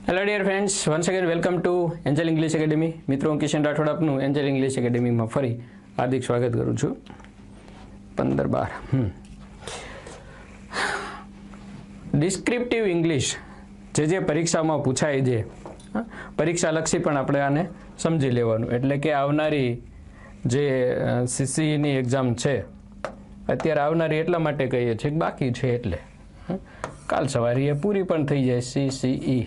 Hello dear friends, once again welcome to Angel English academy. મિત્રો, હું કિશન રાઠોડ આપનું Angel English એકેડમીમાં ફરી હાર્દિક સ્વાગત કરું છું. 15-12 ડિસ્ક્રિપ્ટિવ ઇંગ્લિશ જે પરીક્ષામાં પૂછાય છે, પરીક્ષાલક્ષી પણ આપણે આને સમજી લેવાનું. એટલે કે આવનારી જે સીસીઈની એક્ઝામ છે, અત્યારે આવનારી એટલા માટે કહીએ છીએ કે બાકી છે, એટલે કાલ સવારે એ પૂરી પણ થઈ જાય. સીસીઈ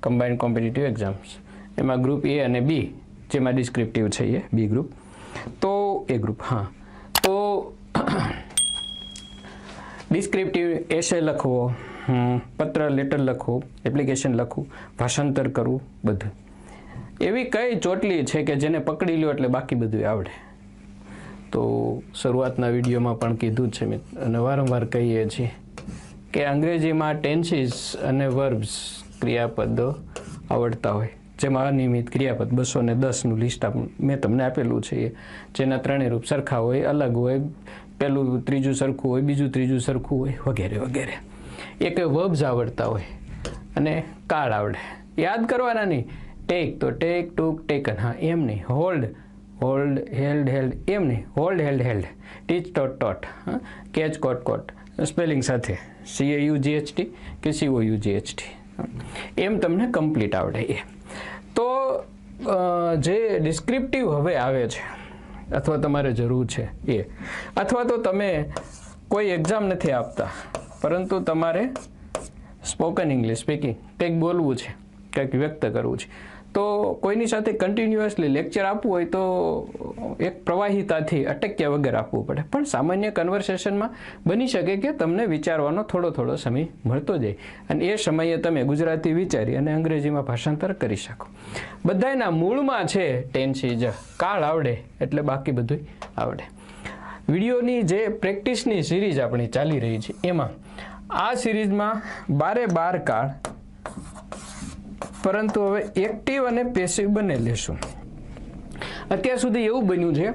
કમ્બાઇન્ડ કોમ્પિટિટિવ એક્ઝામ્સ, એમાં ગ્રુપ એ અને બી, જેમાં ડિસ્ક્રિપ્ટિવ છે એ બી ગ્રુપ, તો એ ગ્રુપ. તો ડિસ્ક્રિપ્ટિવ એસે લખવો, પત્ર લેટર લખવું, એપ્લિકેશન લખવું, ભાષાંતર કરવું, બધું. એવી કઈ ચોટલી છે કે જેને પકડી લ્યો એટલે બાકી બધું આવડે? તો શરૂઆતના વિડીયોમાં પણ કીધું જ છે અને વારંવાર કહીએ છીએ કે અંગ્રેજીમાં ટેન્સીસ અને વર્બ્સ ક્રિયાપદો આવડતા હોય, જેમાં અનિયમિત ક્રિયાપદ 210નું લિસ્ટ મેં તમને આપેલું છે, જેના ત્રણેય રૂપ સરખા હોય, અલગ હોય, પહેલું ત્રીજું સરખું હોય, બીજું ત્રીજું સરખું હોય, વગેરે વગેરે. એક વર્બ્સ આવડતા હોય અને કાળ આવડે. યાદ કરવાના નહીં. ટેક તો ટેક, ટુક, ટેકન, એમ નહીં. હોલ્ડ, હોલ્ડ, હેલ્ડ, હેલ્ડ, એમ નહીં. Hold, held, held. Teach, taught, taught. Catch, caught, caught. Spelling સાથે CAUGHT કે COUGHT, એમ તમને કમ્પ્લીટ આવડે. એ તો જે ડિસ્ક્રિપ્ટિવ હવે આવે છે અથવા તમારે જરૂર છે એ, અથવા તો તમે કોઈ એક્ઝામ નથી આપતા પરંતુ તમારે સ્પોકન ઇંગ્લિશ સ્પીકિંગ કંઈક બોલવું છે, કંઈક વ્યક્ત કરવું છે, તો કોઈની સાથે કન્ટિન્યુઅસલી લેક્ચર આપવું હોય તો એક પ્રવાહિતાથી અટક્યા વગર આપવું પડે. પણ સામાન્ય કન્વર્સેશનમાં બની શકે કે તમને વિચારવાનો થોડો સમય મળતો જાય અને એ સમયે તમે ગુજરાતી વિચારી અને અંગ્રેજીમાં ભાષાંતર કરી શકો. બધાના મૂળમાં છે ટેન્સીજ. કાળ આવડે એટલે બાકી બધું આવડે. વિડીયોની જે પ્રેક્ટિસની સિરીઝ આપણી ચાલી રહી છે, એમાં આ સિરીઝમાં 12 કાળ, પરંતુ હવે એક્ટિવ અને પેસિવ બંને લેશું. અત્યાર સુધી એવું બન્યું છે,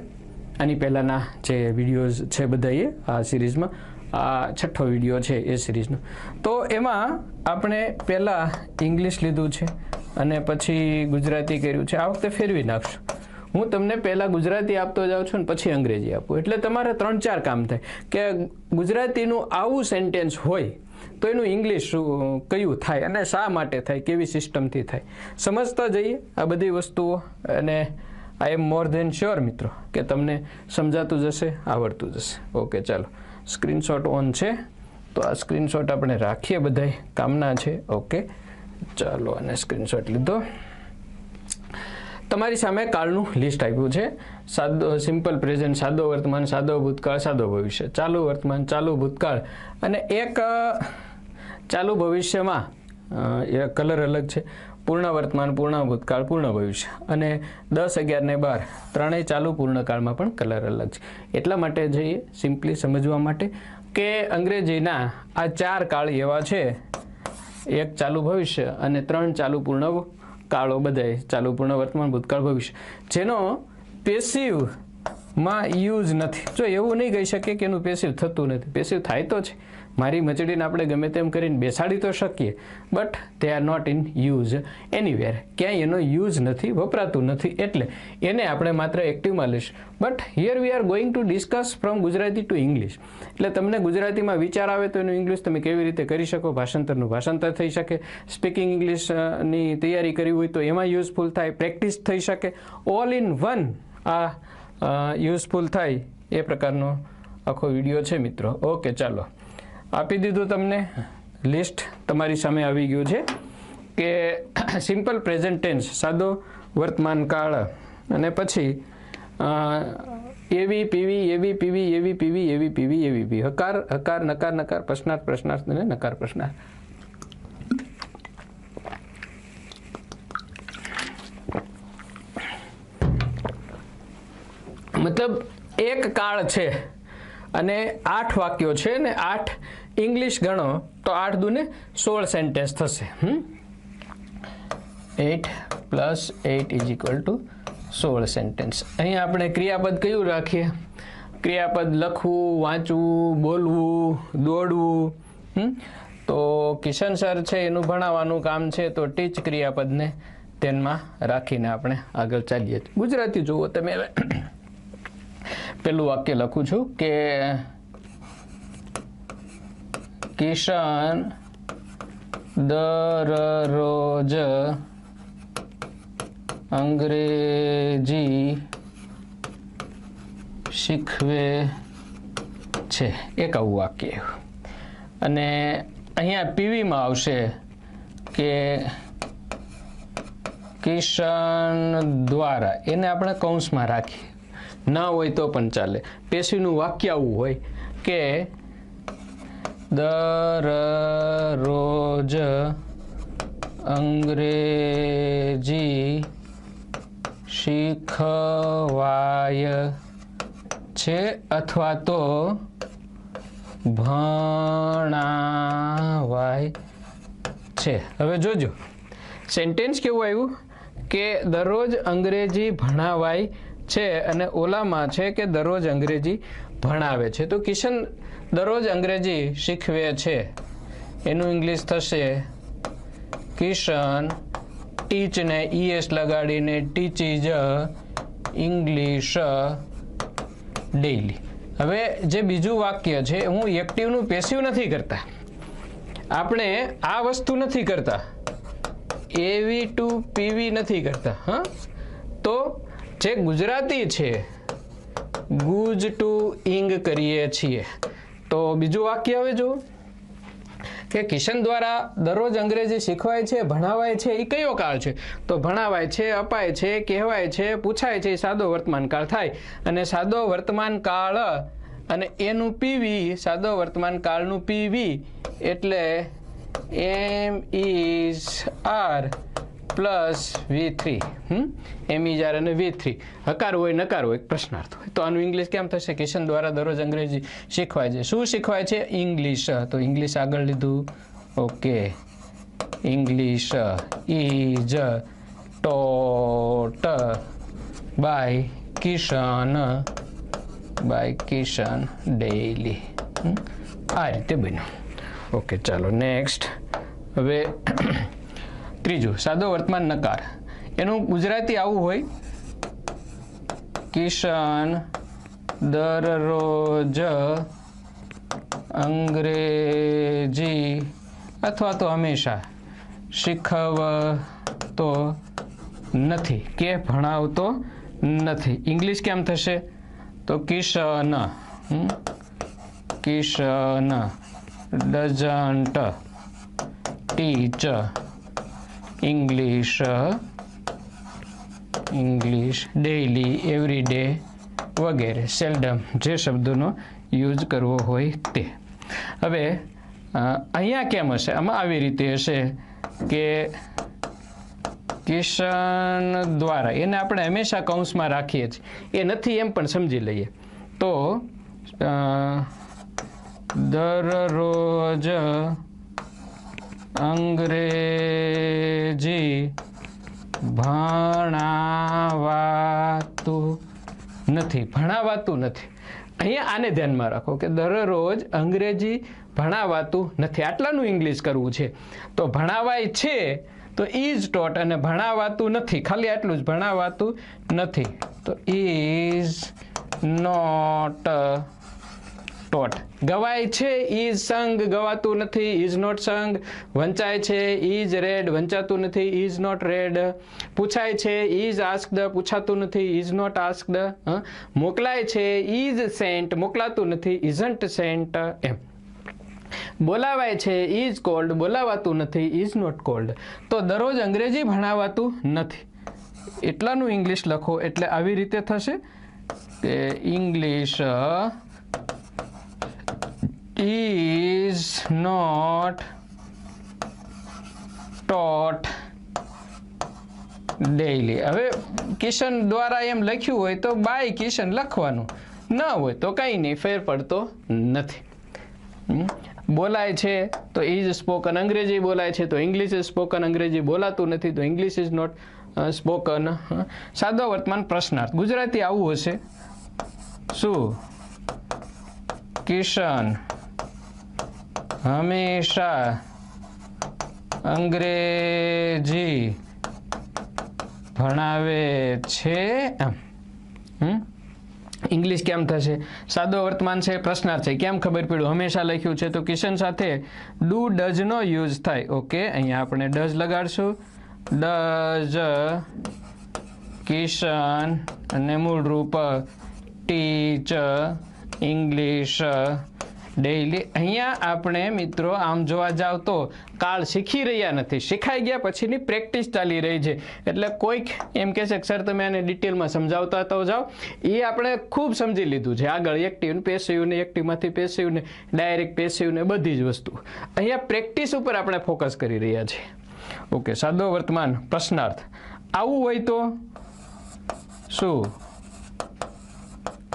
આની પહેલાંના જે વિડીયોઝ છે બધાએ આ સિરીઝમાં, આ 6થો વિડીયો છે એ સિરીઝનો, તો એમાં આપણે પહેલાં ઇંગ્લિશ લીધું છે અને પછી ગુજરાતી કર્યું છે. આ વખતે ફેરવી નાખશું. હું તમને પહેલાં ગુજરાતી આપતો જાઉં છું ને પછી અંગ્રેજી આપું, એટલે તમારે 3-4 કામ થાય કે ગુજરાતીનું આવું સેન્ટેન્સ હોય તો એનું ઇંગ્લિશ કયું થાય અને શા માટે થાય, કેવી સિસ્ટમથી થાય, સમજતા જઈએ આ બધી વસ્તુઓ. અને આઈ એમ મોર ધેન શ્યોર મિત્રો કે તમને સમજાતું જશે, આવડતું જશે. ઓકે, ચાલો. સ્ક્રીનશોટ ઓન છે તો આ સ્ક્રીનશોટ આપણે રાખીએ, બધાય કામના છે. ઓકે, ચાલો. અને સ્ક્રીનશોટ લીધો. તમારી સામે કાળનું લિસ્ટ આપ્યું છે. સાદો, સિમ્પલ પ્રેઝન્ટ, સાદો વર્તમાન, સાદો ભૂતકાળ, સાદો ભવિષ્ય, ચાલુ વર્તમાન, ચાલુ ભૂતકાળ, અને એક ચાલુ ભવિષ્યમાં એ કલર અલગ છે. પૂર્ણ વર્તમાન, પૂર્ણ ભૂતકાળ, પૂર્ણ ભવિષ્ય, અને 10, 11 ને 12 ત્રણેય ચાલુ પૂર્ણકાળમાં પણ કલર અલગ છે. એટલા માટે જઈએ સિમ્પલી સમજવા માટે કે અંગ્રેજીના આ 4 કાળ એવા છે, એક ચાલુ ભવિષ્ય અને 3 ચાલુ પૂર્ણ કાળો, બધાય ચાલુ પૂર્ણ વર્તમાન ભૂતકાળ ભવિષ્ય, જેનો પેસિવમાં યુઝ નથી. જો એવું નહીં કહી શકીએ કે એનું પેસિવ થતું નથી. પેસિવ થાય તો છે. મારી મચડીને આપણે ગમે તેમ કરીને બેસાડી તો શકીએ, but they are not in use anywhere. ક્યાંય એનો યુઝ નથી, વપરાતું નથી, એટલે એને આપણે માત્ર એક્ટિવમાં લઈશું. But here we are going to discuss from Gujarati two English. એટલે તમને ગુજરાતીમાં વિચાર આવે તો એનું ઇંગ્લિશ તમે કેવી રીતે કરી શકો, ભાષાંતરનું ભાષાંતર થઈ શકે, સ્પીકિંગ ઇંગ્લિશની તૈયારી કરવી હોય તો એમાં યુઝફુલ થાય, પ્રેક્ટિસ થઈ શકે, ઓલ ઇન વન આ યુઝફુલ થાય એ પ્રકારનો આખો વિડીયો છે મિત્રો. ઓકે, ચાલો. આપી દીધું તમને લિસ્ટ, તમારી સામે આવી ગયું છે કે સિમ્પલ પ્રેઝન્ટ ટેન્સ, સાદો વર્તમાન કાળ, અને પછી એવી પીવી, એવી પીવી, એવી પીવી, એવી પીવી, એવી પી, હકાર, હકાર, નકાર, નકાર, પ્રશ્નાર્થ, પ્રશ્નાર્થ અને નકાર, પ્રશ્નાર્થ. મતલબ એક કાળ છે અને 8 વાક્યો છે ને 8 ઇંગ્લિશ ગણો તો 8 દુને 16 સેન્ટેન્સ થશે. 8 + 8 = 16 સેન્ટેન્સ. અહીં આપણે ક્રિયાપદ કયું રાખીએ? ક્રિયાપદ લખવું, વાંચવું, બોલવું, દોડવું. તો કિશન સર છે એનું ભણાવવાનું કામ છે, તો ટીચ ક્રિયાપદને ધ્યાનમાં રાખીને આપણે આગળ ચાલીએ. ગુજરાતી જુઓ તમે. પેલું વાક્ય લખું છું કે કિશન દરરોજ અંગ્રેજી શીખવે છે, એક આવું વાક્ય. અને અહીંયા પીવીમાં આવશે કે કિશન દ્વારા, એને આપણે કૌંસમાં રાખીએ, ના હોય તો પણ ચાલે. પેશીનું વાક્ય આવું હોય કે દરરોજ અંગ્રેજી શીખવાય છે અથવા તો ભણાવાય છે. હવે જોજો સેન્ટેન્સ કેવું આવ્યું કે દરરોજ અંગ્રેજી ભણાવાય છે, અને ઓલામાં છે કે દરરોજ અંગ્રેજી ભણાવે છે. તો કિશન દરરોજ અંગ્રેજી શીખવે છે, એનું ઇંગ્લિશ થશે કિશન ટીચ ને ES લગાડીને ટીચીજ ઇંગ્લિશ ડેઈલી. હવે જે બીજું વાક્ય છે, હું એક્ટિવનું પેસિવ નથી કરતા, આપણે આ વસ્તુ નથી કરતા, એવી ટુ પીવી નથી કરતા. હા, તો જે ગુજરાતી છે ગુજ ટુ ઇંગ કરીએ છીએ. તો બીજું વાક્ય હવે જુઓ કે કિશન દ્વારા દરરોજ અંગ્રેજી શીખવાય છે, ભણાવાય છે, એ કયો કાળ છે? તો ભણાવાય છે, અપાય છે, કહેવાય છે, પૂછાય છે, સાદો વર્તમાન કાળ થાય. અને સાદો વર્તમાન કાળ અને એનું પીવી, સાદો વર્તમાન કાળનું પીવી એટલે am is are plus V3. Am is are અને V3. હકાર હોય નકાર હોય, પ્રશ્નાર્થ હોય. તો આનું ઇંગ્લિશ કેમ થશે? કિશન દ્વારા દરરોજ અંગ્રેજી શીખવાય છે. શું શીખવાય છે? ઇંગ્લિશ. તો ઇંગ્લિશ આગળ લીધું. Okay, English is taught by Kishan daily. આ રીતે બન્યું. ઓકે, ચાલો નેક્સ્ટ. હવે ત્રીજું સાદો વર્તમાન નકાર, એનું ગુજરાતી આવું હોય કિશન દરરોજ અંગ્રેજી અથવા તો હંમેશા શીખવતો નથી કે ભણાવતો નથી. ઇંગ્લિશ કેમ થશે? તો Kishan doesn't teach English daily, every day વગેરે. સેલ્ડમ, જે શબ્દોનો યુઝ કરવો હોય તે. હવે અહીંયા કેમ હશે? આમાં આવી રીતે હશે કે કિશન દ્વારા, એને આપણે હંમેશા કૌંસમાં રાખીએ છીએ, એ નથી એમ પણ સમજી લઈએ. તો દરરોજ અંગ્રેજી ભણાવાતું નથી. અહીંયા આને ધ્યાનમાં રાખો કે દરરોજ અંગ્રેજી ભણાવાતું નથી, આટલાનું ઇંગ્લિશ કરવું છે. તો ભણાવાય છે તો ઇઝ ટોટ, અને ભણાવાતું નથી ખાલી આટલું જ, ભણાવાતું નથી તો ઇઝ નોટ ટોટ. ગવાય છે ઇઝ સંગ, ગવાતું નથી ઇઝ નોટ સંગ. વંચાય છે ઇઝ રેડ, વંચાતું નથી ઇઝ નોટ રેડ. પૂછાય છે ઇઝ આસ્કડ, પૂછાતું નથી ઇઝ નોટ આસ્કડ. મોકલાય છે ઇઝ સેન્ટ, મોકલાતું નથી ઇઝન્ટ સેન્ટ. એમ બોલાવાય છે ઇઝ કોલ્ડ, બોલાવાતું નથી ઇઝ નોટ કોલ્ડ. તો દરરોજ અંગ્રેજી ભણાવાતું નથી, એટલાનું ઇંગ્લિશ લખો. એટલે આવી રીતે થશે કે English is not taught daily. હવે કિશન દ્વારા એમ લખ્યું હોય તો બાય કિશન લખવાનું, ન હોય તો કંઈ નહીં, ફેર પડતો નથી. બોલાય છે તો ઇઝ સ્પોકન, અંગ્રેજી બોલાય છે તો ઇંગ્લિશ ઇઝ સ્પોકન, અંગ્રેજી બોલાતું નથી તો ઇંગ્લિશ ઇઝ નોટ સ્પોકન. સાદો વર્તમાન પ્રશ્નાર્થ, ગુજરાતી આવું હશે. શું કિશન હંમેશા અંગ્રેજી ભણાવે છે ઇંગ્લિશ કેમ થશે? સાદો વર્તમાન છે, પ્રશ્નાર્થ છે, કેમ ખબર પડ્યું? હંમેશા લખ્યું છે તો કિશન સાથે ડુ ડઝ નો યુઝ થાય. ઓકે, અહીંયા આપણે ડઝ લગાડશું. ડઝ કિશન અને મૂળરૂપ ટીચ ઇંગ્લિશ ડેઈલી. અહીંયા આપણે મિત્રો આમ જોવા જાવ તો કાળ શીખી રહ્યા નથી, શીખાઈ ગયા પછીની પ્રેક્ટિસ ચાલી રહી છે. એટલે કોઈક એમ કહે છે કે સર તમે આને ડિટેલમાં સમજાવતા તો જાઓ. એ આપણે ખૂબ સમજી લીધું છે આગળ. એક્ટિવ ને પેસિવ ને, એક્ટિવમાંથી પેસિવ ને, ડાયરેક્ટ પેસિવ ને, બધી જ વસ્તુ. અહીંયા પ્રેક્ટિસ ઉપર આપણે ફોકસ કરી રહ્યા છીએ. ઓકે, સાદો વર્તમાન પ્રશ્નાર્થ. આવું હોય તો શું?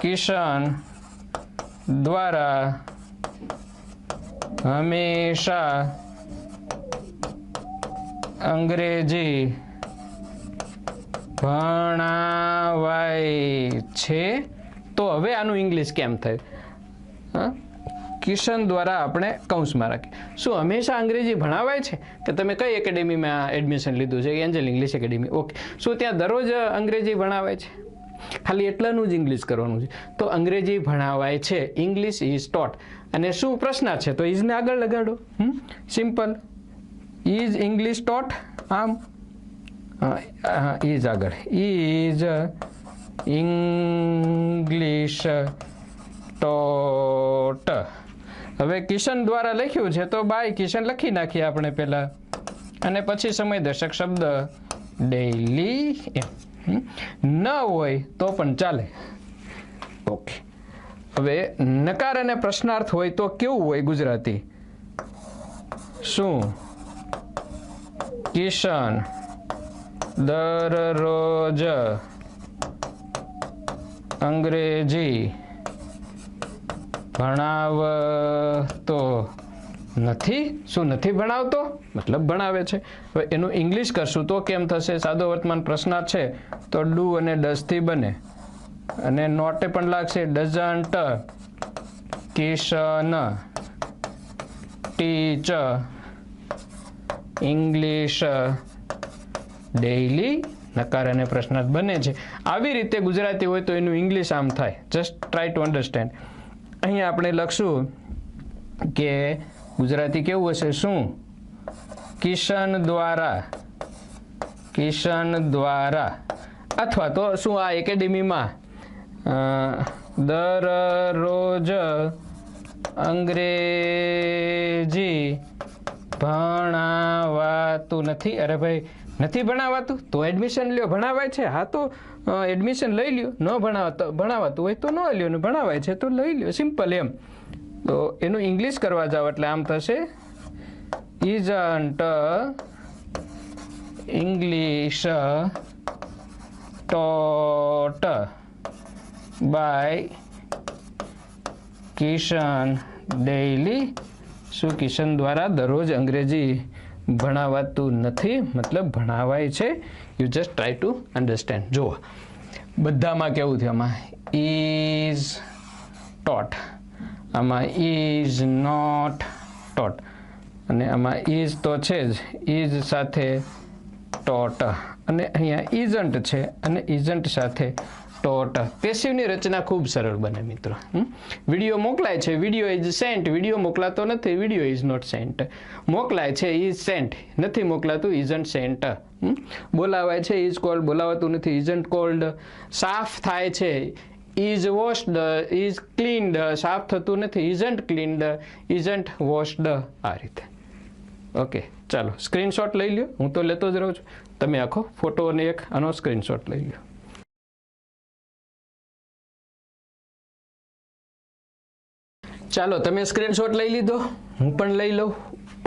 કિશન દ્વારા હંમેશા અંગ્રેજી ભણાવાય છે. તો હવે આનું ઇંગ્લિશ કેમ થાય? કિશન દ્વારા આપણે કૌંસમાં રાખીએ. શું હંમેશા અંગ્રેજી ભણાવાય છે? કે તમે કઈ એકેડેમીમાં એડમિશન લીધું છે? Angel English academy. ઓકે, શું ત્યાં દરરોજ અંગ્રેજી ભણાવાય છે? ખાલી એટલાનું જ ઇંગ્લિશ કરવાનું છે. તો અંગ્રેજી ભણાવાય છે, ઇંગ્લિશ ઇઝ ટોટ. અને શું પ્રશ્નાર્થ છે તો ઇઝને આગળ લગાડો. સિમ્પલ. Is English taught. આમ ઇઝ આગળ. Is English taught. હવે કિશન દ્વારા લખ્યું છે તો બાય કિશન લખી નાખીએ આપણે પહેલા, અને પછી સમયદર્શક શબ્દ ડેઈલી. ન હોય તો પણ ચાલે. ઓકે, હવે નકાર અને પ્રશ્નાર્થ હોય તો કેવું હોય ગુજરાતી? શું કિશન દરરોજ અંગ્રેજી ભણાવતો નથી? શું નથી ભણાવતો? મતલબ ભણાવે છે. હવે એનું ઇંગ્લિશ કરશું તો કેમ થશે? સાદો વર્તમાન પ્રશ્નાર્થ છે તો ડુ અને ડઝ થી બને, અને નોટે પણ લાગશે. Doesn't Kishan teach English daily. નકાર અને પ્રશ્નાર્થ બને છે. આવી રીતે ગુજરાતી હોય તો એનું ઇંગ્લિશ આમ થાય. Just try to understand. અહીંયા આપણે લખશું કે ગુજરાતી કેવું હશે? શું કિશન દ્વારા, અથવા તો શું આ એકેડેમીમાં દરરોજ અંગ્રેજી ભણાવાતું નથી? અરે ભાઈ, નથી ભણાવાતું તો એડમિશન લ્યો. ભણાવાય છે હા તો એડમિશન લઈ લ્યો. ન ભણાવાતું હોય તો ન લ્યો, ને ભણાવાય છે તો લઈ લ્યો. સિમ્પલ એમ. તો એનું ઇંગ્લિશ કરવા જાવ એટલે આમ થશે isn't English taught by Kishan daily. શું કિશન દ્વારા દરરોજ અંગ્રેજી ભણાવાતું નથી? મતલબ ભણાવાય છે. You just try to understand. જુઓ બધામાં કેવું થયું? આમાં ઇઝ ટોટ, આમાં ઇઝ નોટ ટોટ, અને આમાં ઇઝ તો છે જ, ઇઝ સાથે ટોટ, અને અહીંયા ઇઝન્ટ છે અને ઇઝન્ટ સાથે ટોટ. પેસિવની રચના ખૂબ સરળ બને મિત્રો. વિડીયો મોકલાય છે, વિડીયો ઇઝ સેન્ટ. વિડીયો મોકલાતો નથી, વિડીયો ઇઝ નોટ સેન્ટ. મોકલાય છે ઇઝ સેન્ટ, નથી મોકલાતું ઇઝન્ટ સેન્ટ. બોલાવાય છે ઇઝ કોલ્ડ, બોલાવાતું નથી ઇઝન્ટ કોલ્ડ. સાફ થાય છે ઇઝ વોશ્ડ, ઇઝ ક્લીન્ડ. સાફ થતું નથી ઇઝન્ટ ક્લીન્ડ, ઇઝન્ટ વોશ્ડ. આ રીતે. ઓકે, ચાલો સ્ક્રીનશોટ લઈ લ્યો. હું તો લેતો જ રહું છું. તમે આખો ફોટો અને એક આનો સ્ક્રીનશોટ લઈ લ્યો. ચાલો તમે સ્ક્રીનશોટ લઈ લીધો, હું પણ લઈ લઉં.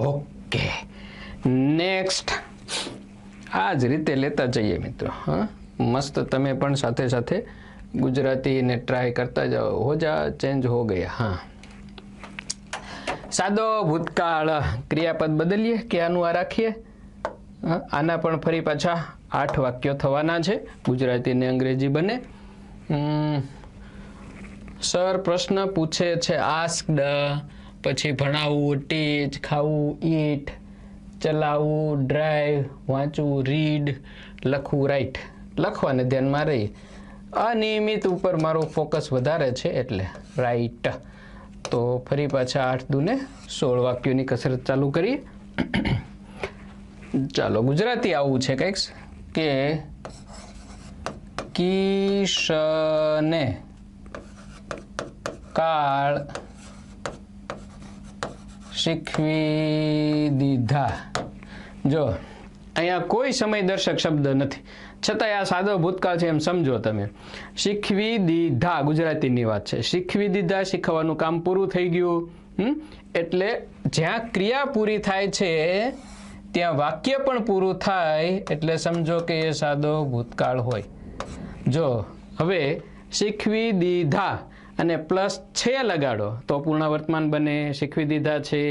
Okay, next. આ જ રીતે લેતા જઈએ મિત્રો. હા, મસ્ત. તમે પણ સાથે સાથે ગુજરાતીને ટ્રાય કરતા જાઓ. હો જા ચેન્જ હો ગયા. હા, સાદો ભૂતકાળ ક્રિયાપદ બદલીએ કે આનું આ રાખીએ? આના પણ ફરી પાછા 8 વાક્યો થવાના છે. ગુજરાતી ને અંગ્રેજી બને. સર પ્રશ્ન પૂછે છે, આસ્કડ, પછી ભણાવવું, ટીચ, ખાવું, ઈટ, ચલાવવું, ડ્રાઈવ, વાંચવું, રીડ, લખવું, રાઈટ. લખવાને ધ્યાનમાં રહી. અનિયમિત ઉપર મારો ફોકસ વધારે છે એટલે રાઈટ. તો ફરી પાછા 8 દુને 16 વાક્યોની કસરત ચાલુ કરીએ. ચાલો, ગુજરાતી આવું છે કંઈક કે કિશને કાળ શીખવી દીધા. જો અહીંયા કોઈ સમયદર્શક શબ્દ નથી, છતાંય આ સાદો ભૂતકાળ છે એમ સમજો તમે. શીખવી દીધા ગુજરાતીની વાત છે. શીખવી દીધા, શીખવાનું કામ પૂરું થઈ ગયું. એટલે જ્યાં ક્રિયા પૂરી થાય છે ત્યાં વાક્ય પણ પૂરું થાય, એટલે સમજો કે એ સાદો ભૂતકાળ હોય. જો હવે શીખવી દીધા અને પ્લસ છે લગાડો તો પૂર્ણ વર્તમાન બને. શીખવી દીધા છે.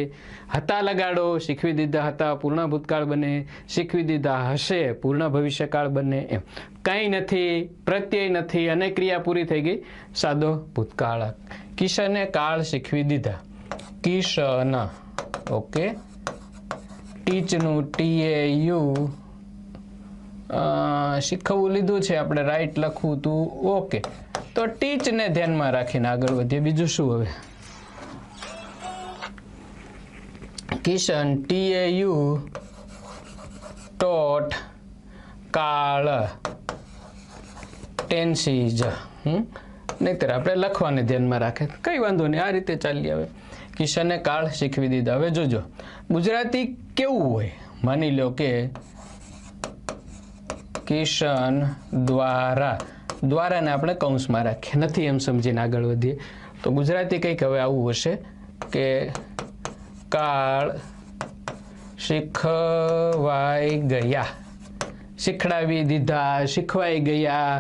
હતા લગાડો, શીખવી દીધા હતા, પૂર્ણ ભૂતકાળ બને. શીખવી દીધા હશે, પૂર્ણ ભવિષ્યકાળ બને. એમ કંઈ નથી, પ્રત્યય નથી અને ક્રિયા પૂરી થઈ ગઈ, સાદો ભૂતકાળ. કિશને કાળ શીખવી દીધા. કિશન. ઓકે. ટીચનું TAU શીખવવું લીધું છે આપણે, રાઈટ લખવું તું. ઓકે, તો ટીચને ધ્યાનમાં રાખીને આગળ વધીએ. બીજું શું હવે? કિશન TAU ટોટ કાળ ટેન્સીજ. નહીતર આપણે લખવાને ધ્યાનમાં રાખે, કઈ વાંધો નહીં, આ રીતે ચાલી આવે. કિશને કાળ શીખવી દીધા. હવે જોજો ગુજરાતી કેવું હોય. માની લો કે કિશન દ્વારા, દ્વારાને આપણે કૌંસમાં રાખીએ, નથી એમ સમજીને આગળ વધીએ. તો ગુજરાતી કંઈક હવે આવું હશે કે કાળ શીખવાઈ ગયા, શીખડાવી દીધા, શીખવાઈ ગયા,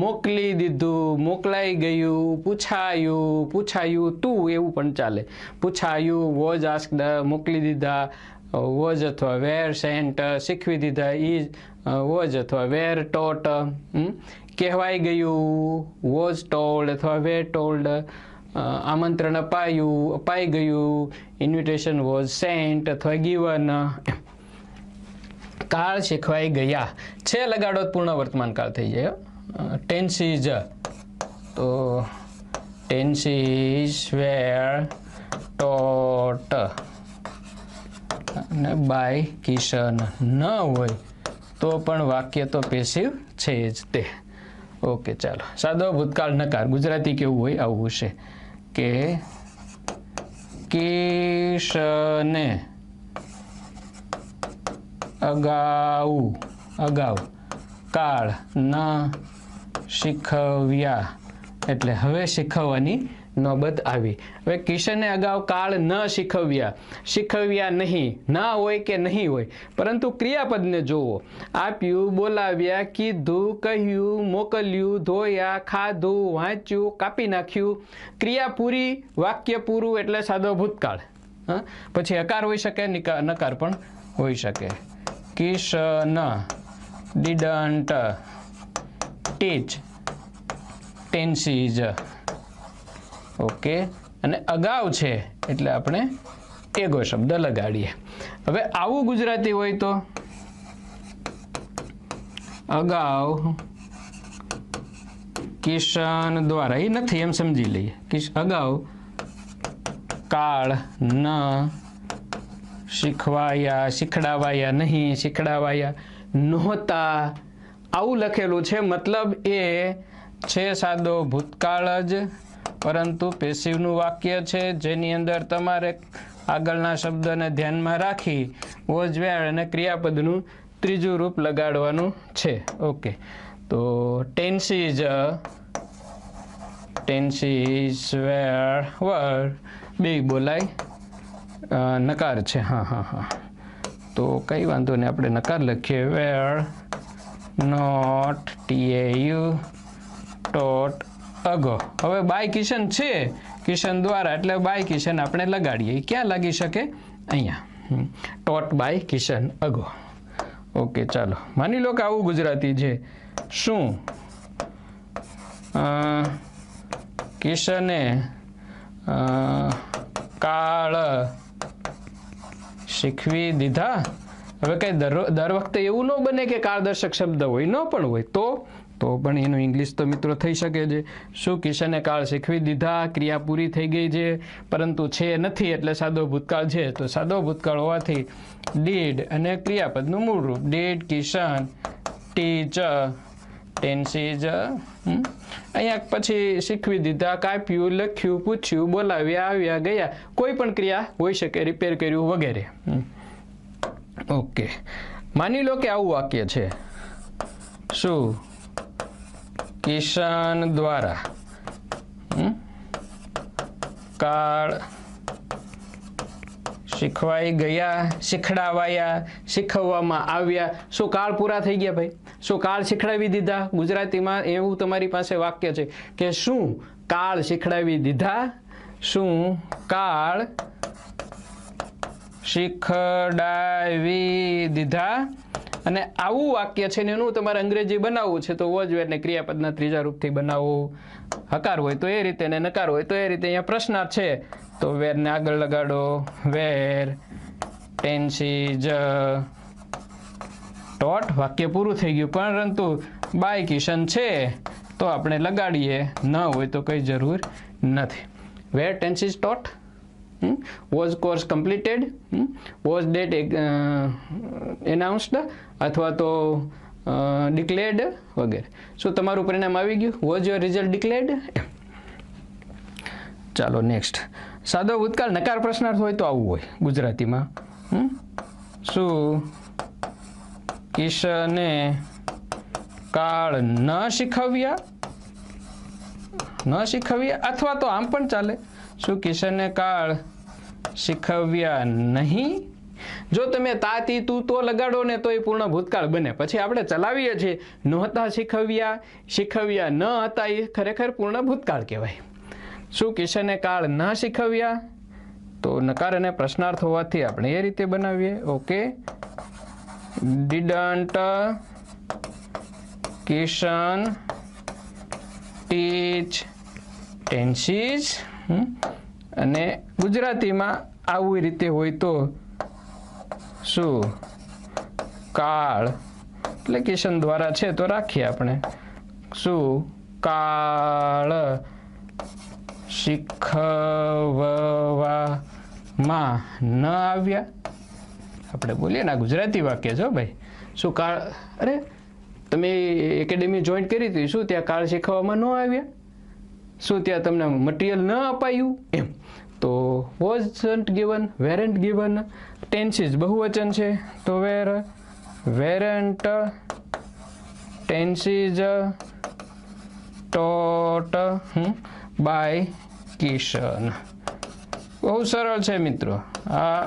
મોકલી દીધું, મોકલાઈ ગયું, પૂછાયું, પૂછાયું તું, એવું પણ ચાલે. પૂછાયું, વોઝ આસ્ક્ડ, મોકલી દીધા, વોઝ અથવા વેર સેન્ટ, શીખવી દીધા, ઇઝ વોઝ અથવા વેર ટોટ, કહેવાઈ ગયું, વોઝ ટોલ્ડ અથવા વેર ટોલ્ડ, આમંત્રણ અપાયું, અપાઈ ગયું, ઇન્વિટેશન વોઝ સેન્ટ અથવા ગિવન. કાળ શીખવાઈ ગયા છે લગાડો પૂર્ણ વર્તમાન કાળ થઈ જાય. ટેન્સીજ, તો ટેન્સીસ વેર ટોટ અને બાય કિશન. ન હોય તો પણ વાક્ય તો પેસિવ છે જ તે. ઓકે, ચાલો. સાદો ભૂતકાળ નકાર ગુજરાતી કેવું હોય? આવું છે કે કિશને અગાઉ, અગાઉ કાળ ન શીખવ્યા, એટલે હવે શીખવવાની નોબત આવી. હવે કિશને અગાઉ કાળ ન શીખવ્યા, શીખવ્યા નહીં, ના હોય કે નહીં હોય, પરંતુ ક્રિયાપદને જોવો. આપ્યું, બોલાવ્યા, કીધું, કહ્યું, મોકલ્યું, ધોયા, ખાધું, વાંચ્યું, કાપી નાખ્યું. ક્રિયા પૂરી, વાક્ય પૂરું, એટલે સાદો ભૂતકાળ. પછી હકાર હોઈ શકે, નકાર પણ હોઈ શકે. Kishan didn't teach tenses. Okay, અને અગાઉ છે એટલે આપણે એગો શબ્દ લગાડીએ. હવે આવું ગુજરાતી હોય તો અગાઉ કિશન દ્વારા, એ નથી એમ સમજી લઈએ. અગાઉ કાળ ન શીખવાયા, શીખડાવાયા નહીં, શીખડાવાયા નહોતા, આવું લખેલું છે. મતલબ એ છે સાદો ભૂતકાળ જ, પરંતુ પેસિવનું વાક્ય છે, જેની અંદર તમારે આગળના શબ્દને ધ્યાનમાં રાખી વોઝ વેર અને ક્રિયાપદનું ત્રીજું રૂપ લગાડવાનું છે. ઓકે, તો ટેન્સીજ, ટેન્સીસ વેર વર, બે બોલાય, નકાર છે. હા, તો કઈ વાંધો નહીં, આપણે નકાર લખીએ. Were not TAU taught ago. હવે બાય કિશન છે, કિશન દ્વારા, એટલે બાય કિશન આપણે લગાડીએ. ક્યાં લાગી શકે? અહીંયા. Taught by Kishan ago. Okay, ચાલો. માની લો કે આવું ગુજરાતી છે. શું કિશને કાળ શીખવી દીધા, હવે કઈ દર વખતે એવું ન બને કે કાળદર્શક શબ્દ હોય, ન પણ હોય તો પણ એનું ઇંગ્લિશ તો મિત્રો થઈ શકે છે. શું કિશને કાળ શીખવી દીધા, ક્રિયા પૂરી થઈ ગઈ છે પરંતુ છે નથી એટલે સાદો ભૂતકાળ છે. તો સાદો ભૂતકાળ હોવાથી ડીડ અને ક્રિયાપદનું મૂળ રૂપ ડીડ કિશન ટીચ ટેન્સીજ. અહીંયા પછી શીખવી દીધા, કાપ્યું, લખ્યું, પૂછ્યું, બોલાવ્યા, આવ્યા, ગયા, કોઈ પણ ક્રિયા હોઈ શકે, રિપેર કર્યું વગેરે. ઓકે, માની લો કે આવું વાક્ય છે, શું કિશન દ્વારા કાળ શીખવાઈ ગયા, શીખડાવાયા, શીખવવામાં આવ્યા. શું કાળ પૂરા થઈ ગયા ભાઈ? શું કાળ શીખડાવી દીધા? ગુજરાતીમાં એવું તમારી પાસે વાક્ય છે કે શું કાળ શીખડાવી દીધા, શું કાળ શીખડાવી દીધા. અને આવું વાક્ય છે ને એનું તમારે અંગ્રેજી બનાવવું છે તો વોઝ વેર ને ક્રિયાપદના ત્રીજા રૂપથી બનાવવું. હકાર હોય તો એ રીતે ને નકાર હોય તો એ રીતે. અહીંયા પ્રશ્નાર્થ છે તો વેર ને આગળ લગાડો, વેર ટેન્સીજ ટોટ. વાક્ય પૂરું થઈ ગયું, પરંતુ બાય કિશન છે તો આપણે લગાડીએ, ન હોય તો કઈ જરૂર નથી. વેર ટેન્સીજ ટોટ, was course completed, was date announced અથવા તો declared વગેરે. શું તમારું પરિણામ આવી ગયું? was your result declared? ચાલો નેક્સ્ટ. સાદો ભૂતકાળ નકાર પ્રશ્નાર્થ હોય તો આવું હોય ગુજરાતીમાં. શું કિશને કાળ ન શીખવ્યા, અથવા તો આમ પણ ચાલે, શું કિશને કાળ શીખવ્યા નહીં. જો તમે તાતી તું તો લગાડો ને તો એ પૂર્ણ ભૂતકાળ બને. પછી આપણે ચલાવીએ છીએ નહોતા શીખવ્યા, શીખવ્યા ન હતા, એ ખરેખર પૂર્ણ ભૂતકાળ કહેવાય. શું કિશને કાળ ન શીખવ્યા, તો નકાર અને પ્રશ્નાર્થ હોવાથી આપણે એ રીતે બનાવીએ. Okay, didn't Kishan teach tenses. અને ગુજરાતીમાં આવી રીતે હોય તો શું કાળ એટલે કિશન દ્વારા છે તો રાખીએ આપણે, શું કાળ શીખવવામાં ન આવ્યા. આપણે બોલીએ ને ગુજરાતી વાક્ય છો ભાઈ. શું કાળ, અરે તમે એકેડેમી જોઈન કરી હતી, શું ત્યાં કાળ શીખવવામાં ન આવ્યા? શું ત્યાં તમને મટીરિયલ ન અપાયું? એમ તો wasn't given, weren't given. Tenses બહુવચન છે તો weren't tenses taught by Kishan. બહુ સરળ છે મિત્રો. આ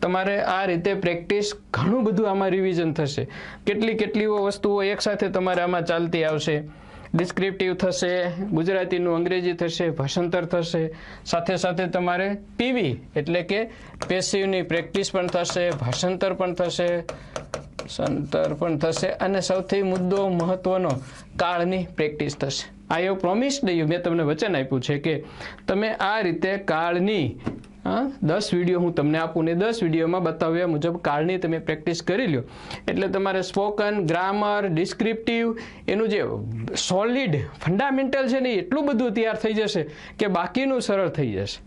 તમારે આ રીતે પ્રેક્ટિસ, ઘણું બધું આમાં રિવિઝન થશે. કેટલી વસ્તુઓ એકસાથે તમારે આમાં ચાલતી આવશે. ડિસ્ક્રિપ્ટિવ થશે, ગુજરાતીનું અંગ્રેજી થશે, ભાષાંતર થશે, સાથે સાથે તમારે પીવી એટલે કે પેસિવની પ્રેક્ટિસ પણ થશે, ભાષાંતર પણ થશે, અને સૌથી મુદ્દો મહત્વનો કાળની પ્રેક્ટિસ થશે. આઈ હેવ પ્રોમિસ્ડ યુ, મેં તમને વચન આપ્યું છે કે તમે આ રીતે કાળની 10 વિડીયો હું તમને આપું ને 10 વિડીયોમાં બતાવ્યા મુજબ કાળની તમે પ્રેક્ટિસ કરી લો એટલે તમારે સ્પોકન, ગ્રામર, ડિસ્ક્રિપ્ટિવ, એનું જે સોલિડ ફંડામેન્ટલ છે ને એટલું બધું તૈયાર થઈ જશે કે બાકીનું સરળ થઈ જશે.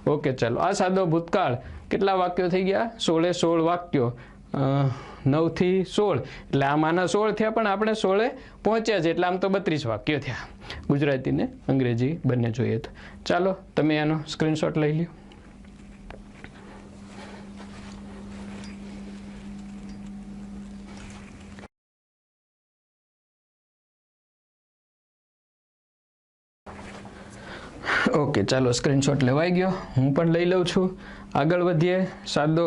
ઓકે, ચાલો. આ સાદો ભૂતકાળ કેટલા વાક્યો થઈ ગયા? 16 વાક્યો. 9 થી 16 એટલે આમાંના 16 થયા, પણ આપણે 16 પહોંચ્યા છે એટલે આમ તો 32 વાક્યો થયા. ગુજરાતી ને અંગ્રેજી બંને જોઈએ તો. ચાલો તમે આનો સ્ક્રીનશોટ લઈ લ્યો. ઓકે, ચાલો સ્ક્રીનશોટ લેવાઈ ગયો. હું પણ લઈ લઉં છું. આગળ વધીએ. સાદો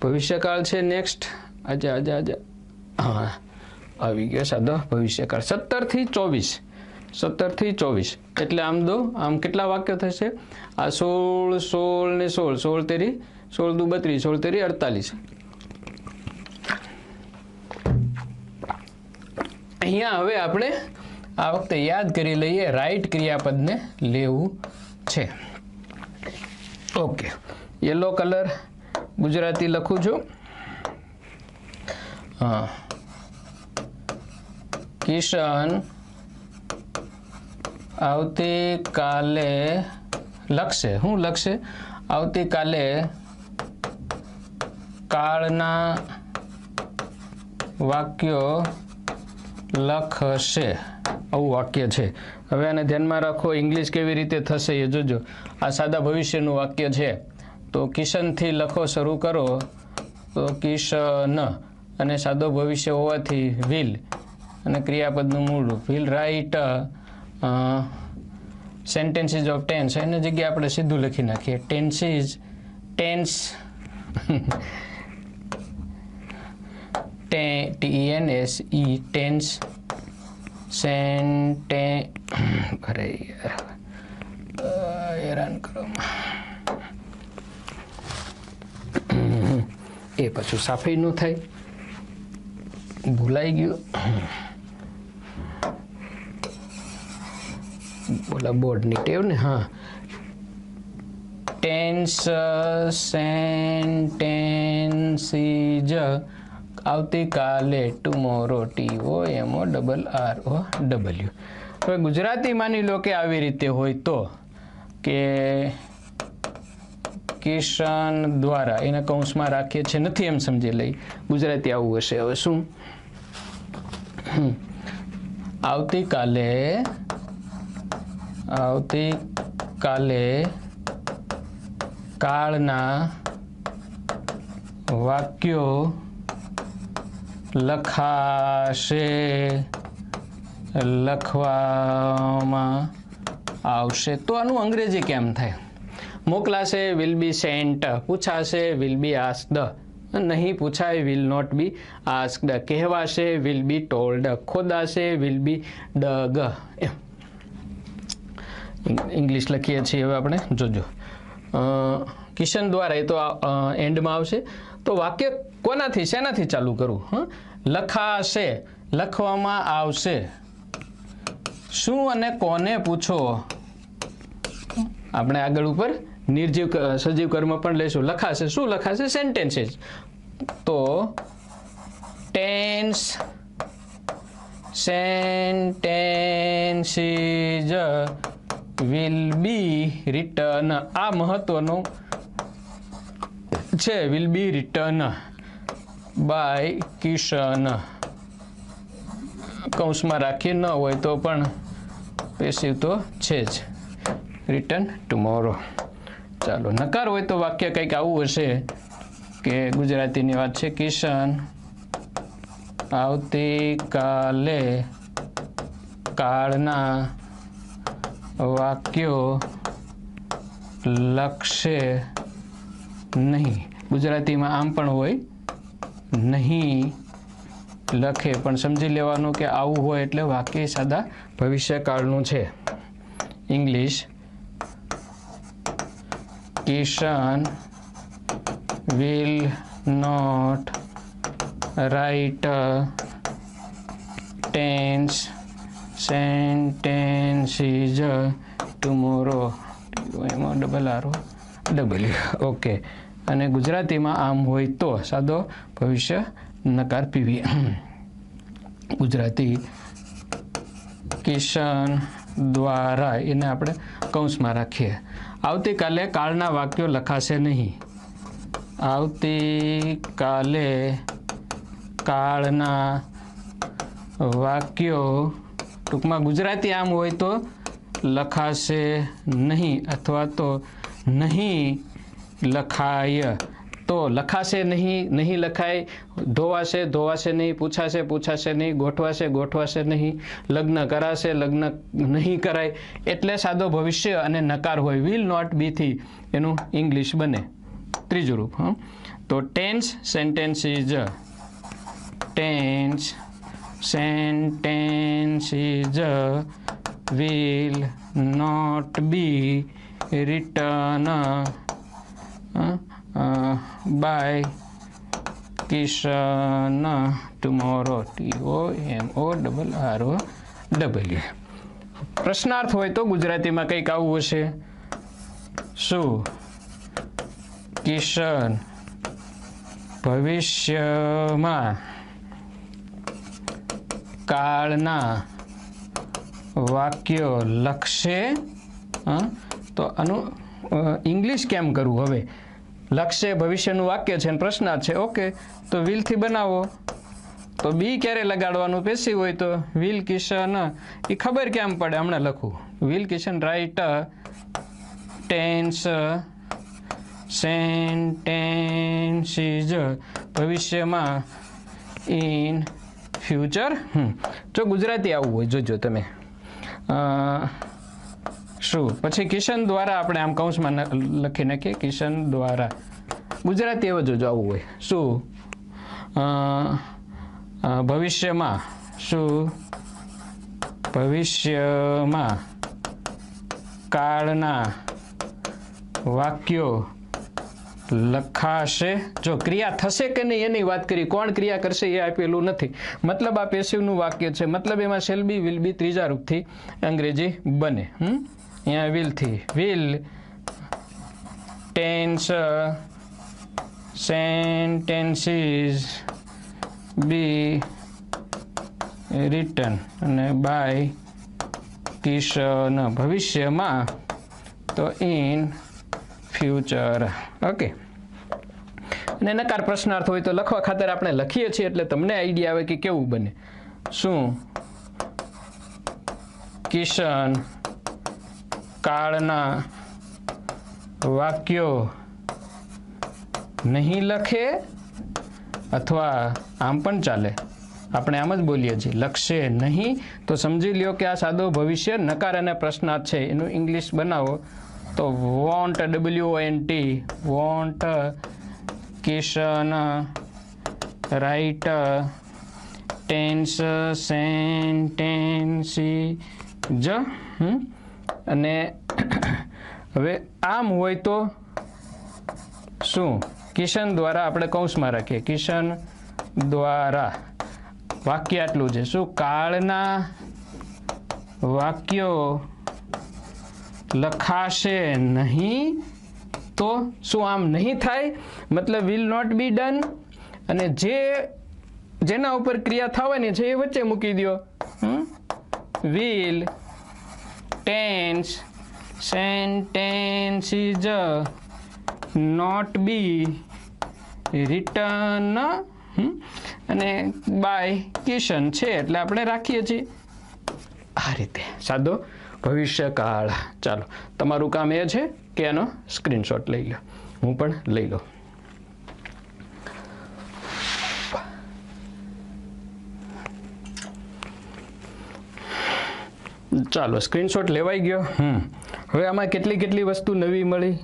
ભવિષ્યકાળ છે નેક્સ્ટ. આજે હા આવી ગયો સાદો ભવિષ્યકાળ. 17 થી 24 એટલે આમ કેટલા વાક્યો થશે? આ 16 ને 16 તેરી 16 દુ 32, 16 તેરી 48. અહીંયા હવે આપણે આ વખતે યાદ કરી લઈએ, રાઈટ ક્રિયાપદને લેવું છે. ઓકે, યલો કલર ગુજરાતી લખું છું. હા, કિશન આવતીકાલે લખશે. શું લખશે? આવતીકાલે કાળના વાક્યો લખશે. આવું વાક્ય છે. હવે આને ધ્યાનમાં રાખો. ઇંગ્લિશ કેવી રીતે થશે એ જોજો. આ સાદા ભવિષ્યનું વાક્ય છે. તો કિશનથી લખો શરૂ કરો તો કિશન, અને સાદો ભવિષ્ય હોવાથી વિલ, અને ક્રિયાપદનું મૂળ રૂપ will write sentences of tense. એની જગ્યાએ આપણે સીધું લખી નાખીએ ટેન્સીસ, ટેન્સ TENSE ટેન્સ અરે હેરાન કરો એ પાછું સાફી ન થાય, ભૂલાઈ ગયું. બોલા બોર્ડની ટેવ ને. હા, ટેન્સ સેન્ટેન્સીજ આવતીકાલે, ટુમોરો, TOMORROW. હવે ગુજરાતી માની લો કે આવી રીતે હોય તો કે કિશન દ્વારા, એના કૌંસમાં રાખીએ છીએ, નથી એમ સમજી લઈ. ગુજરાતી આવું હશે. હવે શું? આવતીકાલે કાળના વાક્યો લખાશે, લખવામાં આવશે. તો આનું અંગ્રેજી કેમ થાય? મોકલાશે વિલ બી સેન્ટ, પૂછાશે વિલ બી આસ્ક્ડ, નહીં પૂછાય વિલ નોટ બી આસ્ક્ડ, કહેવાશે વિલ બી ટોલ્ડ, ખોદાશે વિલ બી ડગ. ઇંગ્લિશ લખીએ છીએ હવે આપણે, જોજો. કિશન દ્વારા, એ તો એન્ડમાં આવશે. તો વાક્ય કોનાથી, શેનાથી ચાલુ કરું? લખાશે, લખવામાં આવશે. શું અને કોને પૂછો? આપણે આગળ ઉપર નિર્જીવ સજીવ કર્મ પણ લઈશું. લખાશે, શું લખાશે? સેન્ટેન્સીસ. તો tense sentences will be written. આ મહત્વનું છે. Will be written by Kishan. કૌંસમાં રાખી ન હોય તો પણ પેસિવ તો છે જ. Return tomorrow. ચાલો, નકાર હોય તો વાક્ય કંઈક આવું હશે કે ગુજરાતીની વાત છે. કિશન આવતીકાલે કાળના વાક્યો લખશે નહીં. ગુજરાતીમાં આમ પણ હોય, નહીં લખે, પણ સમજી લેવાનું કે આવું હોય એટલે વાક્ય સાદા ભવિષ્યકાળનું છે. English Kishan will not write tense sentences tomorrow. એમાં RRW. ઓકે. અને ગુજરાતીમાં આમ હોય તો સાદો ભવિષ્ય નકાર PV. ગુજરાતી કિશન દ્વારા, એને આપણે કૌંસમાં રાખીએ. આવતીકાલે કાળના વાક્યો લખાશે નહીં. આવતીકાલે કાળના વાક્યો, ટૂંકમાં ગુજરાતી આમ હોય તો લખાશે નહીં, અથવા તો નહીં લખાય. તો લખાશે નહીં, નહીં લખાય. ધોવાશે, ધોવાશે નહીં. પૂછાશે, પૂછાશે નહીં. ગોઠવાશે, ગોઠવાશે નહીં. લગ્ન કરાશે, લગ્ન નહીં કરાય. એટલે સાદો ભવિષ્ય અને નકાર હોય. વિલ નોટ બી થી એનું ઇંગ્લિશ બને ત્રીજું રૂપ. તો tense sentences, tense sentences will not be written by Kishan tomorrow. TOMORROW. પ્રશ્નાર્થ હોય તો ગુજરાતીમાં કંઈક આવું હશે. શું કિશન ભવિષ્યમાં કાળના વાક્યો લખશે તો આનું ઇંગ્લિશ કેમ કરવું હવે લખશે ભવિષ્યનું વાક્ય છે અને પ્રશ્નાર્થ છે ઓકે તો વિલથી બનાવો તો બી ક્યારે લગાડવાનું પેસિવ હોય તો વિલ કિશન એ ખબર કેમ પડે હમણાં લખું will Kishan write tense sentences ભવિષ્યમાં ઇન ફ્યુચર જો ગુજરાતી આવવું હોય જોજો તમે શું પછી કિશન દ્વારા આપણે આમ કૌંસમાં લખી નાખીએ કિશન દ્વારા ગુજરાતી એવો જોજો આવવું હોય શું ભવિષ્યમાં શું ભવિષ્યમાં કાળના વાક્યો લખાશે જો ક્રિયા થશે કે નહીં એની વાત કરી કોણ ક્રિયા કરશે એ આપેલું નથી મતલબ આ પેસિવનું વાક્ય છે મતલબ એમાં શેલ બી વિલ બી ત્રીજા રૂપથી અંગ્રેજી બને અહીંયા વિલથી will tense sentences be written અને બાય કિશન ભવિષ્યમાં તો ઇન ફ્યુચર ઓકે અને નકાર પ્રશ્નાર્થ હોય તો લખવા ખાતર આપણે લખીએ છીએ એટલે તમને આઈડિયા આવે કે કેવું બને શું કિશન કાળના વાક્યો નહીં લખે અથવા આમ પણ ચાલે આપણે આમ જ બોલીએ છીએ લખશે નહીં તો સમજી લ્યો કે આ સાદો ભવિષ્ય નકાર અને પ્રશ્નાર્થ છે એનું ઇંગ્લિશ બનાવો તો won't WONT won't Kishan write tense sentences જ અને હવે આમ હોય તો શું કિશન દ્વારા આપણે કૌંસમાં રાખીએ કિશન દ્વારા વાક્ય આટલું છે શું કાળના વાક્યો લખાશે નહીં તો શું આમ નહીં થાય મતલબ વિલ નોટ બી ડન અને જેના ઉપર ક્રિયા થવાની છે એ વચ્ચે મૂકી દો will tense sentences not be return અને બાય કિશન છે એટલે આપણે રાખીએ છીએ આ રીતે સાદો ભવિષ્યકાળ ચાલો તમારું કામ એ છે કે એનો સ્ક્રીનશોટ લઈ લો હું પણ લઈ લો ચાલો સ્ક્રીનશોટ લેવાઈ ગયો હવે આમાં કેટલી વસ્તુ નવી મળી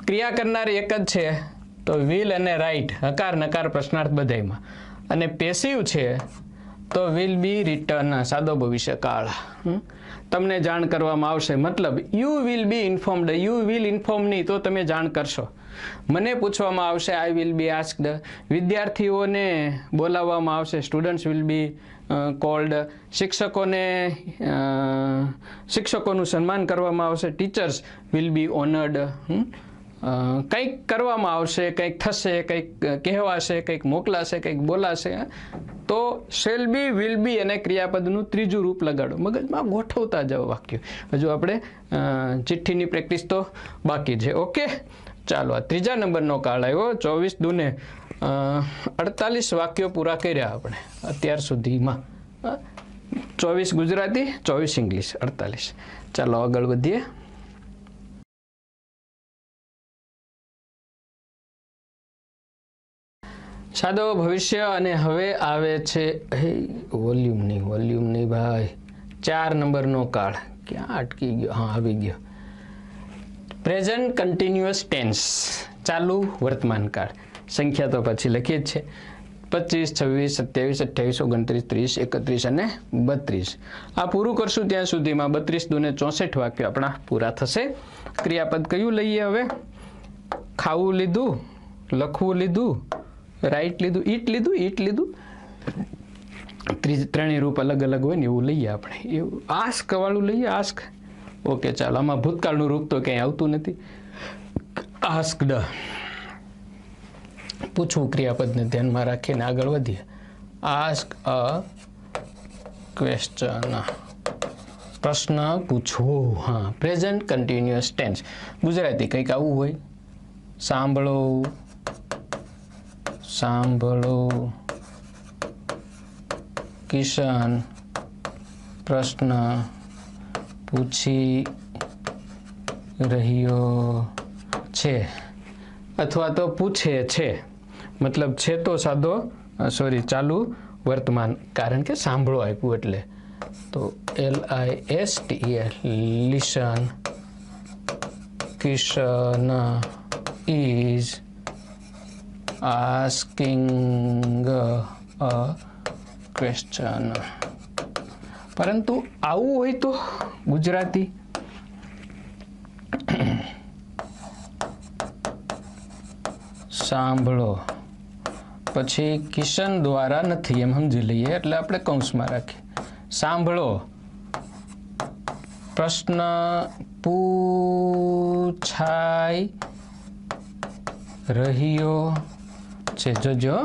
ક્રિયા કરનાર એક જ છે તો વિલ અને રાઇટ હકાર નકાર પ્રશ્નાર્થ બધાયમાં અને પેસિવ છે તો વિલ બી રિટર્ન સાદો ભવિષ્યકાળ તમને જાણ કરવામાં આવશે મતલબ you will be informed you will inform નહીં તો તમે જાણ કરશો મને પૂછવામાં આવશે આઈ વિલ બી આસ્કડ વિદ્યાર્થીઓને બોલાવવામાં આવશે સ્ટુડન્ટ્સ વિલ બી કોલ્ડ શિક્ષકોનું સન્માન કરવામાં આવશે ટીચર્સ વિલ બી ઓનર્ડ કંઈક કરવામાં આવશે કંઈક થશે કંઈક કહેવાશે કંઈક મોકલાશે કંઈક બોલાશે તો શેલ બી વિલ બી અને ક્રિયાપદનું ત્રીજું રૂપ લગાડો મગજમાં ગોઠવતા જાઓ વાક્ય હજુ આપણે ચિઠ્ઠીની પ્રેક્ટિસ તો બાકી છે ઓકે ચાલો આ ત્રીજા નંબરનો કાળ આવ્યો 24 દુને 48 વાક્યો પૂરા કર્યા આપણે અત્યાર સુધીમાં 24 ગુજરાતી 24 ઇંગ્લિશ 48 ચાલો આગળ વધીએ સાદો ભવિષ્ય અને હવે આવે છે વોલ્યુમ નહીં ભાઈ 4 નંબરનો કાળ ક્યાં અટકી ગયો હા આવી ગયો પ્રેઝન્ટ કન્ટિન્યુઅસ ટેન્સ ચાલુ વર્તમાન કાળ સંખ્યા તો પછી લખી જ છે 25, 26, 27, 28, 29, 30, 31 અને 32 આ પૂરું કરશું ત્યાં સુધીમાં 32 દુને 64 વાક્યો આપણા પૂરા થશે ક્રિયાપદ કયું લઈએ હવે ખાવું લીધું લખવું લીધું રાઈટ લીધું ઈટ લીધું ત્રણેય રૂપ અલગ હોય ને એવું લઈએ આપણે એવું આસ્ક વાળું લઈએ આસ્ક ઓકે ચાલો આમાં ભૂતકાળનું રૂપ તો ક્યાંય આવતું નથી આસ્કડ પૂછવું ક્રિયાપદને ધ્યાનમાં રાખીને આગળ વધીએ. આસ્ક અ ક્વેશ્ચન, પ્રશ્ન પૂછવો. હા, પ્રેઝન્ટ કન્ટિન્યુઅસ ટેન્સ. ગુજરાતી કંઈક આવું હોય. સાંભળો, સાંભળો કિશન પ્રશ્ન પૂછી રહ્યો છે, અથવા તો પૂછે છે. મતલબ છે તો સાદો ચાલુ વર્તમાન, કારણ કે સાંભળો આપ્યું એટલે. તો LISTEN, listen. Kishan is asking a question. પરંતુ આવું હોય તો ગુજરાતી સાંભળો પછી કિશન દ્વારા નથી એમ સમજી લઈએ, એટલે આપણે કૌંસમાં રાખીએ. સાંભળો પ્રશ્ન પૂછાઈ રહ્યો છે. જોજો,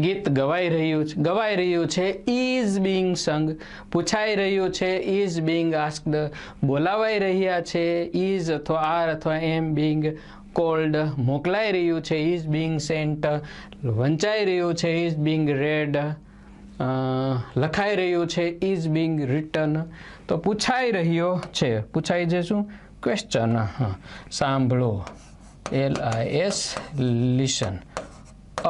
ગીત ગવાઈ રહ્યું છે ઇઝ બીંગ સંગ. પૂછાઈ રહ્યું છે ઇઝ બીંગ આસ્કડ. બોલાવાઈ રહ્યા છે ઇઝ અથવા આર અથવા એમ બીંગ કોલ્ડ. મોકલાઈ રહ્યું છે ઇઝ બીંગ સેન્ટ. વંચાઈ રહ્યું છે ઇઝ બીંગ રેડ. લખાઈ રહ્યું છે ઇઝ બીંગ રિટન. તો પૂછાઈ રહ્યો છે, પૂછાઈ છે શું? ક્વેશ્ચન. હા, સાંભળો LIS, listen. A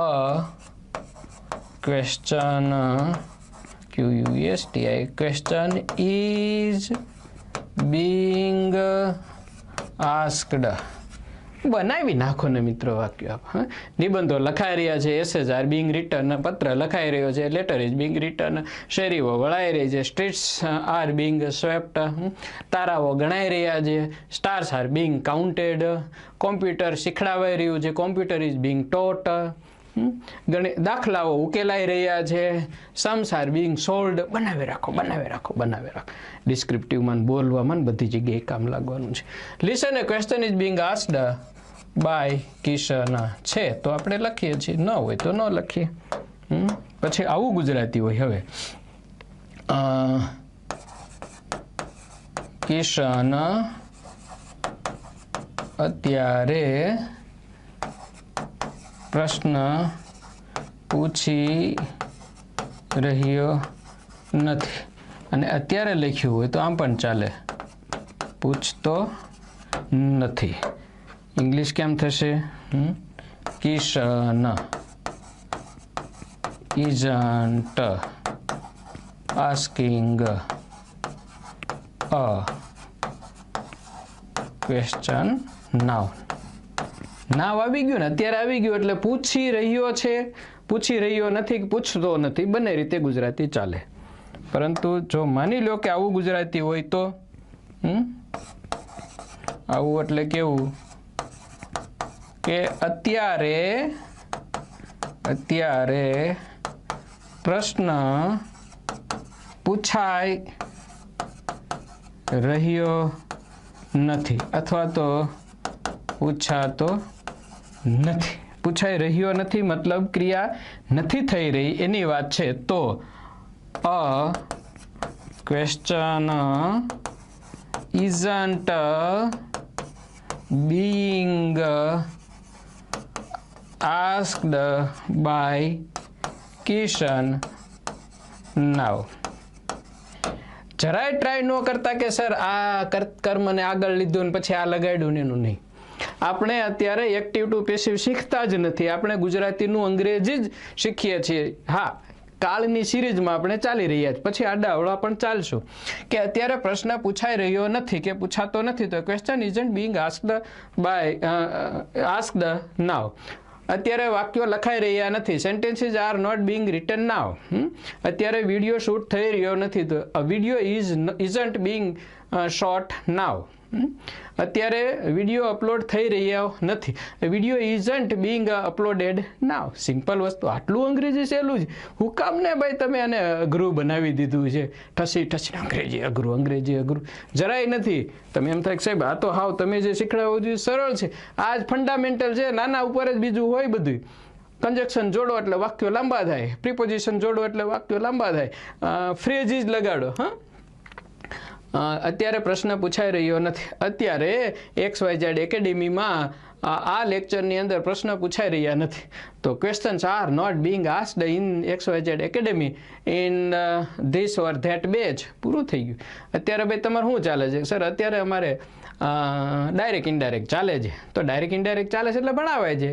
question QUESTI, question is being asked. બનાવી નાખો ને મિત્રો વાક્ય આપ. નિબંધો લખાઈ રહ્યા છે, એસેજ આર બીંગ રિટન. પત્ર લખાઈ રહ્યો છે, લેટર ઇઝ બીંગ રિટન. શેરીઓ વળાઈ રહી છે, સ્ટ્રીટ્સ આર બીંગ સ્વેપ્ટ. તારાઓ ગણાઈ રહ્યા છે, stars are being counted. Computer શીખડાવાઈ રહ્યું છે, કોમ્પ્યુટર ઇઝ બીંગ ટોટ. દાખલાઓ ઉકેલાઈ રહ્યા છે, सम्स आर बीइंग सोल्ड. बनावे राखो. ડિસ્ક્રિપ્ટિવમાં બોલવામાં બધી જગ્યાએ કામ લાગવાનું છે. Listen a question is being asked by Kishan છે તો આપણે લખીએ છીએ, ન હોય તો ન લખીએ. પછી આવું ગુજરાતી હોય. હવે કિશન અત્યારે પ્રશ્ન પૂછી રહ્યો નથી. અને અત્યારે લખ્યું હોય તો આમ પણ ચાલે, પૂછતો નથી. ઇંગ્લિશ કેમ થશે? Kishan isn't asking a question now. નાવ આવી ગયું ને, અત્યારે આવી ગયું એટલે પૂછી રહ્યો છે, પૂછી રહ્યો નથી, પૂછતો નથી. બંને રીતે ગુજરાતી ચાલે. પરંતુ જો માની લો કે આવું ગુજરાતી હોય તો આવું એટલે કેવું કે અત્યારે પ્રશ્ન પૂછાઈ રહ્યો નથી અથવા તો પૂછાતો નથી. પૂછાઈ રહ્યો નથી મતલબ ક્રિયા નથી થઈ રહી એની વાત છે. તો a question isn't being asked by Kishan now. જરાય ટ્રાય ન કરતા કે સર આ કર્મને આગળ લીધું ને પછી આ લગાડ્યું ને એનું નહીં. આપણે અત્યારે એક્ટિવ ટુ પેસિવ શીખતા જ નથી. આપણે ગુજરાતીનું અંગ્રેજી જ શીખીએ છીએ. હા, કાળની સિરીઝમાં આપણે ચાલી રહ્યા છીએ, પછી આડાઅવળા પણ ચાલશું. કે અત્યારે પ્રશ્ન પૂછાઈ રહ્યો નથી કે પૂછાતો નથી તો question isn't being asked now. અત્યારે વાક્યો લખાઈ રહ્યા નથી, sentences are not being written now. અત્યારે વિડીયો શૂટ થઈ રહ્યો નથી તો video isn't being shot now. અત્યારે વિડીયો અપલોડ થઈ રહ્યો નથી, video isn't being uploaded now. Simple વસ્તુ. આટલું અંગ્રેજી સહેલું છે. હું કામ ને ભાઈ તમે આને અઘરું બનાવી દીધું છે? ઠસી અંગ્રેજી અઘરું જરાય નથી. તમે એમ થાય કે સાહેબ આ તો હાવ તમે જે શીખડાવો જોઈએ સરળ છે, આ જ ફંડામેન્ટલ છે, નાના ઉપર જ બીજું હોય બધું. કન્જક્શન જોડો એટલે વાક્યો લાંબા થાય, પ્રિપોઝિશન જોડો એટલે વાક્યો લાંબા થાય, ફ્રેઝીસ લગાડો. અત્યારે પ્રશ્ન પૂછાઈ રહ્યો નથી. અત્યારે XYZ એકેડેમીમાં આ લેક્ચરની અંદર પ્રશ્ન પૂછાઈ રહ્યા નથી. તો questions are not being asked in XYZ academy in this or that batch. પૂરું થઈ ગયું. અત્યારે ભાઈ તમારે શું ચાલે છે? સર અત્યારે અમારે ડાયરેક્ટ ઇનડાયરેક્ટ ચાલે છે. તો ડાયરેક્ટ ઇનડાયરેક્ટ ચાલે છે એટલે ભણાવાય છે,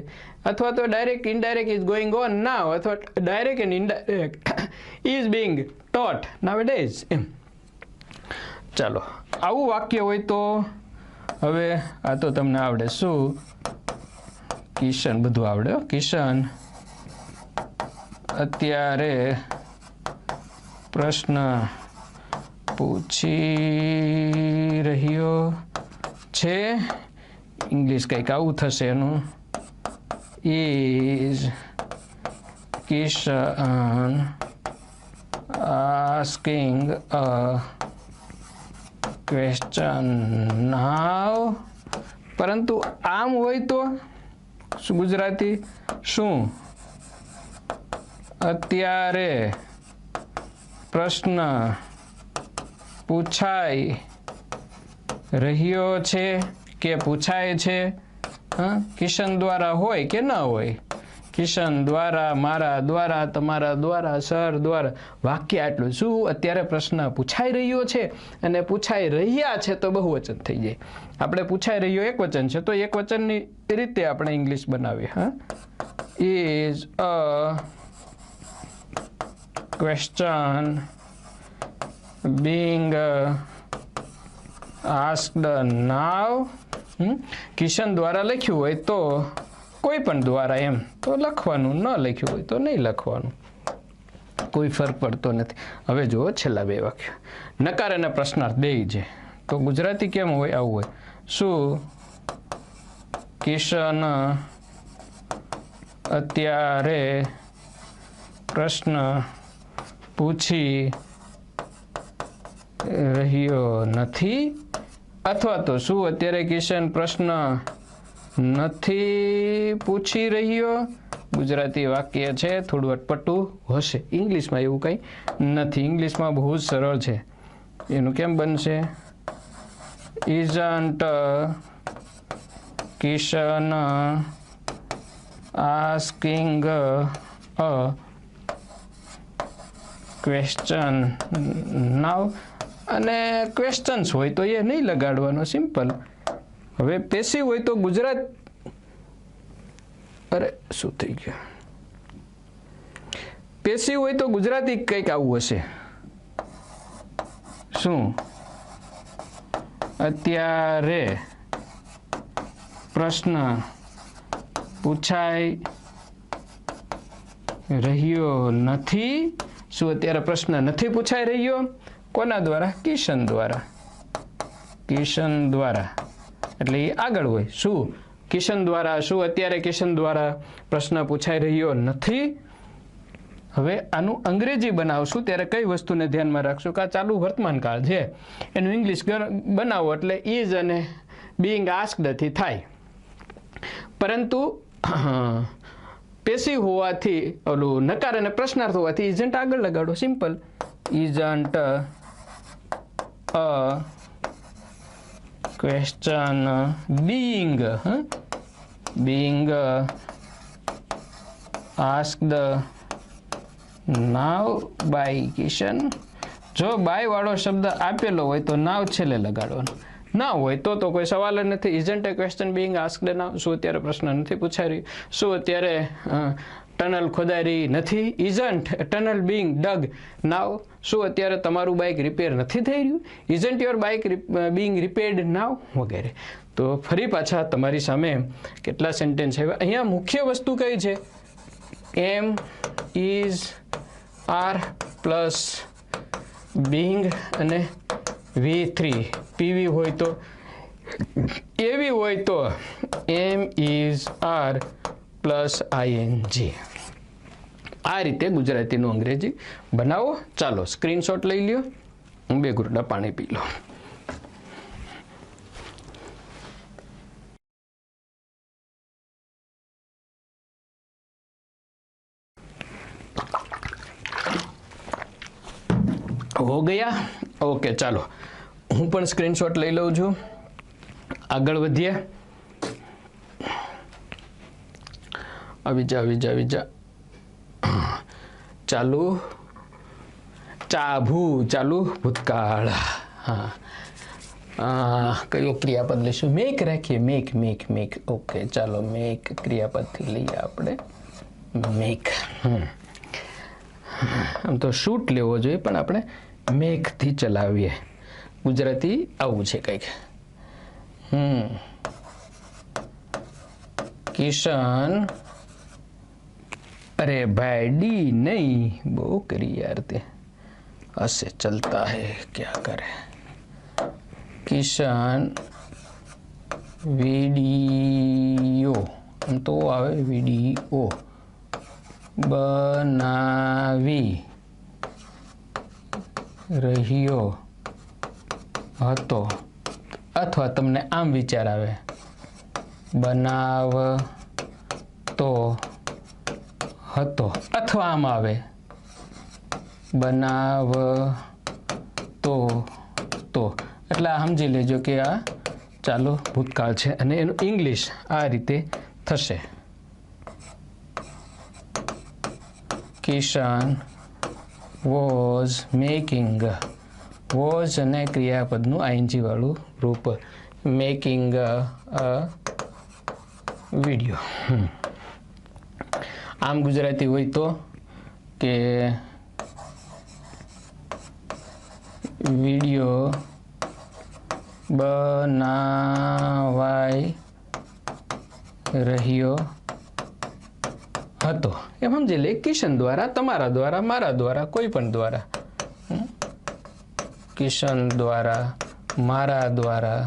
અથવા તો direct indirect is going on now, અથવા direct and indirect is being taught nowadays. એમ ચાલો, આવું વાક્ય હોય તો હવે આ તો તમને આવડે. શું? કિશન બધું આવડે. કિશન અત્યારે પ્રશ્ન પૂછી રહ્યો છે. ઇંગ્લિશ કંઈક આવું થશે એનું. Is Kishan asking a question now. પરંતુ આમ હોય તો શું ગુજરાતી? શું અત્યારે પ્રશ્ન પૂછાઈ રહ્યો છે કે પૂછાય છે? કિશન દ્વારા હોય કે ન હોય? કિશન દ્વારા, મારા દ્વારા, તમારા દ્વારા, સર દ્વારા. વાક્ય આટલું. શું અત્યારે પ્રશ્ન પૂછાઈ રહ્યો છે અને પૂછાઈ રહ્યા છે તો બહુવચન થઈ જાય. આપણે પૂછાઈ રહ્યો એક વચન છે તો એક વચનની રીતે આપણે ઇંગ્લિશ બનાવીએ. Is a question being asked now. Kishan દ્વારા લખ્યું હોય તો કોઈ પણ દ્વારા એમ તો લખવાનું, ન લખ્યું હોય તો નહીં લખવાનું, કોઈ ફરક પડતો નથી. હવે જુઓ છેલ્લા બે વાક્ય. નકાર અને પ્રશ્નાર્થ બેય છે તો ગુજરાતી કેમ હોય? આવું હોય. શું કિશન અત્યારે પ્રશ્ન પૂછી રહ્યો નથી, અથવા તો શું અત્યારે કિશન પ્રશ્ન નથી પૂછી રહ્યો. ગુજરાતી વાક્ય છે, થોડું અટપટું હશે. ઇંગ્લિશમાં એવું કંઈ નથી. ઇંગ્લિશમાં બહુ જ સરળ છે. એનું કેમ બનશે? Isn't Kishan asking a question now. અને ક્વેશ્ચન્સ હોય તો એ નહીં લગાડવાનો, સિમ્પલ. હવે પેસિવ હોય તો ગુજરાત, અરે શું થઈ ગયું? પેસિવ હોય તો ગુજરાતી કંઈક આવું હશે. શું અત્યારે પ્રશ્ન પૂછાઈ રહ્યો નથી. શું અત્યારે પ્રશ્ન નથી પૂછાઈ રહ્યો? કોના દ્વારા? કિશન દ્વારા. કિશન દ્વારા એટલે એ આગળ હોય. શું કિશન દ્વારા? શું અત્યારે કિશન દ્વારા પ્રશ્ન પૂછાઈ રહ્યો નથી? હવે આનું અંગ્રેજી બનાવશું ત્યારે કઈ વસ્તુને ધ્યાનમાં રાખશું કે આ ચાલુ વર્તમાન કાળ છે, એનું ઇંગ્લિશ બનાવો એટલે ઇઝ અને બીઇંગ આસ્ક્ડ થી થાય. પરંતુ પેસિવ હોવાથી, ઓલું નકાર અને પ્રશ્નાર્થ હોવાથી ઇઝન્ટ આગળ લગાડો, simple. Isn't a question being asked now by Kishan. જો બાય વાળો શબ્દ આપેલો હોય તો નાવ છેલ્લે લગાડવાનો, ના હોય તો કોઈ સવાલ જ નથી. Isn't a question being asked now. શું અત્યારે પ્રશ્ન નથી પૂછાઈ રહ્યો? શું અત્યારે ટનલ ખોદાઈ રહી નથી? Isn't tunnel being dug now. શું અત્યારે તમારું બાઇક રિપેર નથી થઈ રહ્યું? Isn't your bike being repaired now? વગેરે. તો ફરી પાછા તમારી સામે કેટલા સેન્ટેન્સ આવ્યા. અહીંયા મુખ્ય વસ્તુ કઈ છે? એમ, ઇઝ, આર પ્લસ બીંગ અને V3. PV હોય તો, એવી હોય તો એમ, ઇઝ, આર પ્લસ ING. આ રીતે ગુજરાતીનું અંગ્રેજી બનાવો. ચાલો સ્ક્રીનશોટ લઈ લ્યો. હું 2 ઘૂંટડા પાણી પી લઉં. હો ગયા. ઓકે, ચાલો હું પણ સ્ક્રીનશોટ લઈ લઉં છું. આગળ વધીએ. આવી જા. ચાલુ ચાલુ ભૂતકાળ. હા, કયો ક્રિયાપદ લઈશું? મેક રાખીએ. મેક. ઓકે, ચાલો મેક ક્રિયાપદથી લઈએ આપણે મેક. આમ તો શૂટ લેવો જોઈએ, પણ આપણે મેકથી ચલાવીએ. ગુજરાતી આવું છે કંઈક. કિશન, अरे भाई डी नहीं, वो करी यार ते ऐसे चलता है, क्या करे. किशन वीडियो, हम तो आवे वीडियो बनावी રહ્યો હતો, અથવા તમને આમ વિચાર આવે બનાવતો હતો, અથવા આમ આવે બનાવતો તો. એટલે સમજી લેજો કે આ ચાલુ ભૂતકાળ છે અને એનું ઇંગ્લિશ આ રીતે થશે. Kishan was making. વોઝ અને ક્રિયાપદનું આઈએનજી વાળું રૂપ, મેકિંગ અ વિડીયો. આમ ગુજરાતી હોય તો કે વિડીયો બનાવાઈ રહ્યો હતો, એમ સમજી લે. કિશન દ્વારા, તમારા દ્વારા, મારા દ્વારા, કોઈ પણ દ્વારા. કિશન દ્વારા, મારા દ્વારા,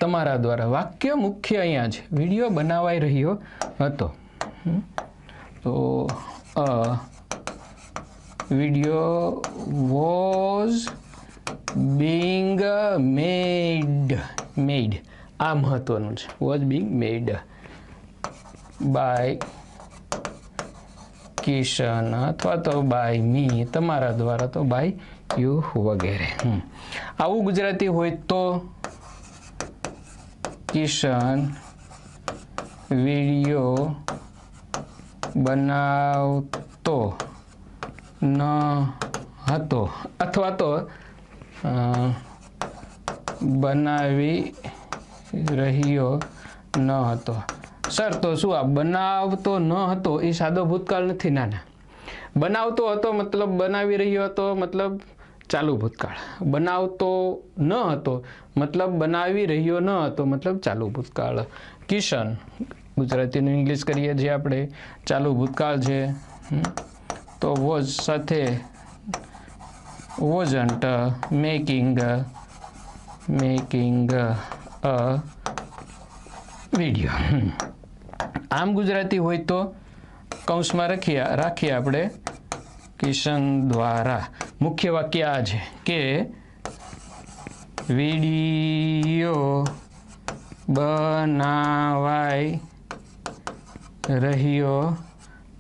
તમારા દ્વારા. વાક્ય મુખ્ય અહીંયા છે. વિડીયો બનાવાઈ રહ્યો હતો. તો વિડીયો વોઝ બીંગ મેડ. આ મહત્વનું છે. Was being made by Kishan, અથવા તો બાય મી, તમારા દ્વારા, તો બાય યુ વગેરે. આવું ગુજરાતી હોય તો કિશન વિડીયો બનાવતો ન હતો, અથવા તો બનાવી રહ્યો ન હતો. સર, તો શું આ બનાવતો ન હતો એ સાદો ભૂતકાળ નથી? ના. બનાવતો હતો મતલબ બનાવી રહ્યો હતો, મતલબ ચાલુ ભૂતકાળ. બનાવતો ન હતો મતલબ બનાવી રહ્યો ન હતો, મતલબ ચાલુ ભૂતકાળ. કિશન, ગુજરાતીનું ઇંગ્લિશ કરીએ છીએ આપણે, ચાલુ ભૂતકાળ છે. તો વોઝ સાથે વોઝન્ટ મેકિંગ અ વિડીયો. આમ ગુજરાતી હોય તો કૌંસમાં રાખીએ આપણે કિશન દ્વારા. મુખ્ય વાક્ય આ છે કે વિડીયો બનાવાઈ રહ્યો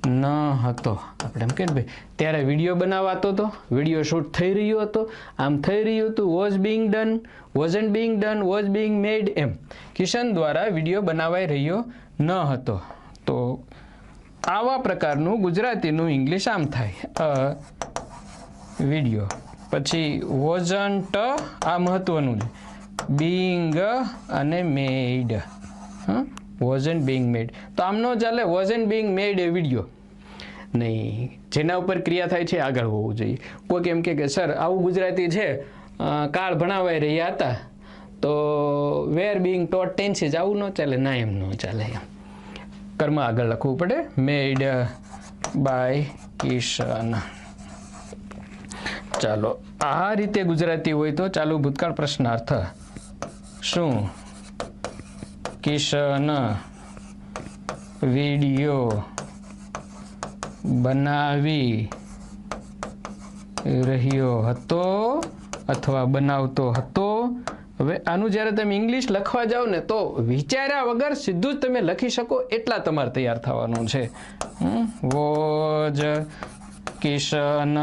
ન હતો. આપણે એમ કે ભાઈ ત્યારે વિડીયો બનાવાતો હતો, વિડીયો શૂટ થઈ રહ્યો હતો, આમ થઈ રહ્યું હતું. Was being done, wasn't being done, was being made. એમ કિશન દ્વારા વિડીયો બનાવાઈ રહ્યો ન હતો. તો આવા પ્રકારનું ગુજરાતીનું ઇંગ્લિશ આમ થાય વિડીયો. પછી વોઝન્ટ, આ મહત્વનું છે, બિંગ અને મેડ. વોઝન્ટ બિંગ મેડ તો આમ ન ચાલે. વોઝન્ટ બિંગ મેડ એ વિડીયો નહીં. જેના ઉપર ક્રિયા થાય છે આગળ હોવું જોઈએ. કોઈ એમ કે સર આવું ગુજરાતી છે, કાળ ભણાવાઈ રહ્યા હતા તો વેર બિંગ ટોટ ટેન્સીસ, આવું ન ચાલે. ના, એમ ન ચાલે. કર્મ આગળ લખવું પડે. Made by Kishan. ચાલો, આ રીતે ગુજરાતી હોય તો ચાલુ ભૂતકાળ પ્રશ્નાર્થ. શું કિશન વિડીયો બનાવી રહ્યો હતો અથવા બનાવતો હતો? હવે આનું જ્યારે તમે ઇંગ્લિશ લખવા જાઓ ને તો વિચાર્યા વગર સીધું જ તમે લખી શકો એટલા તમારે તૈયાર થવાનું છે. Was Kishan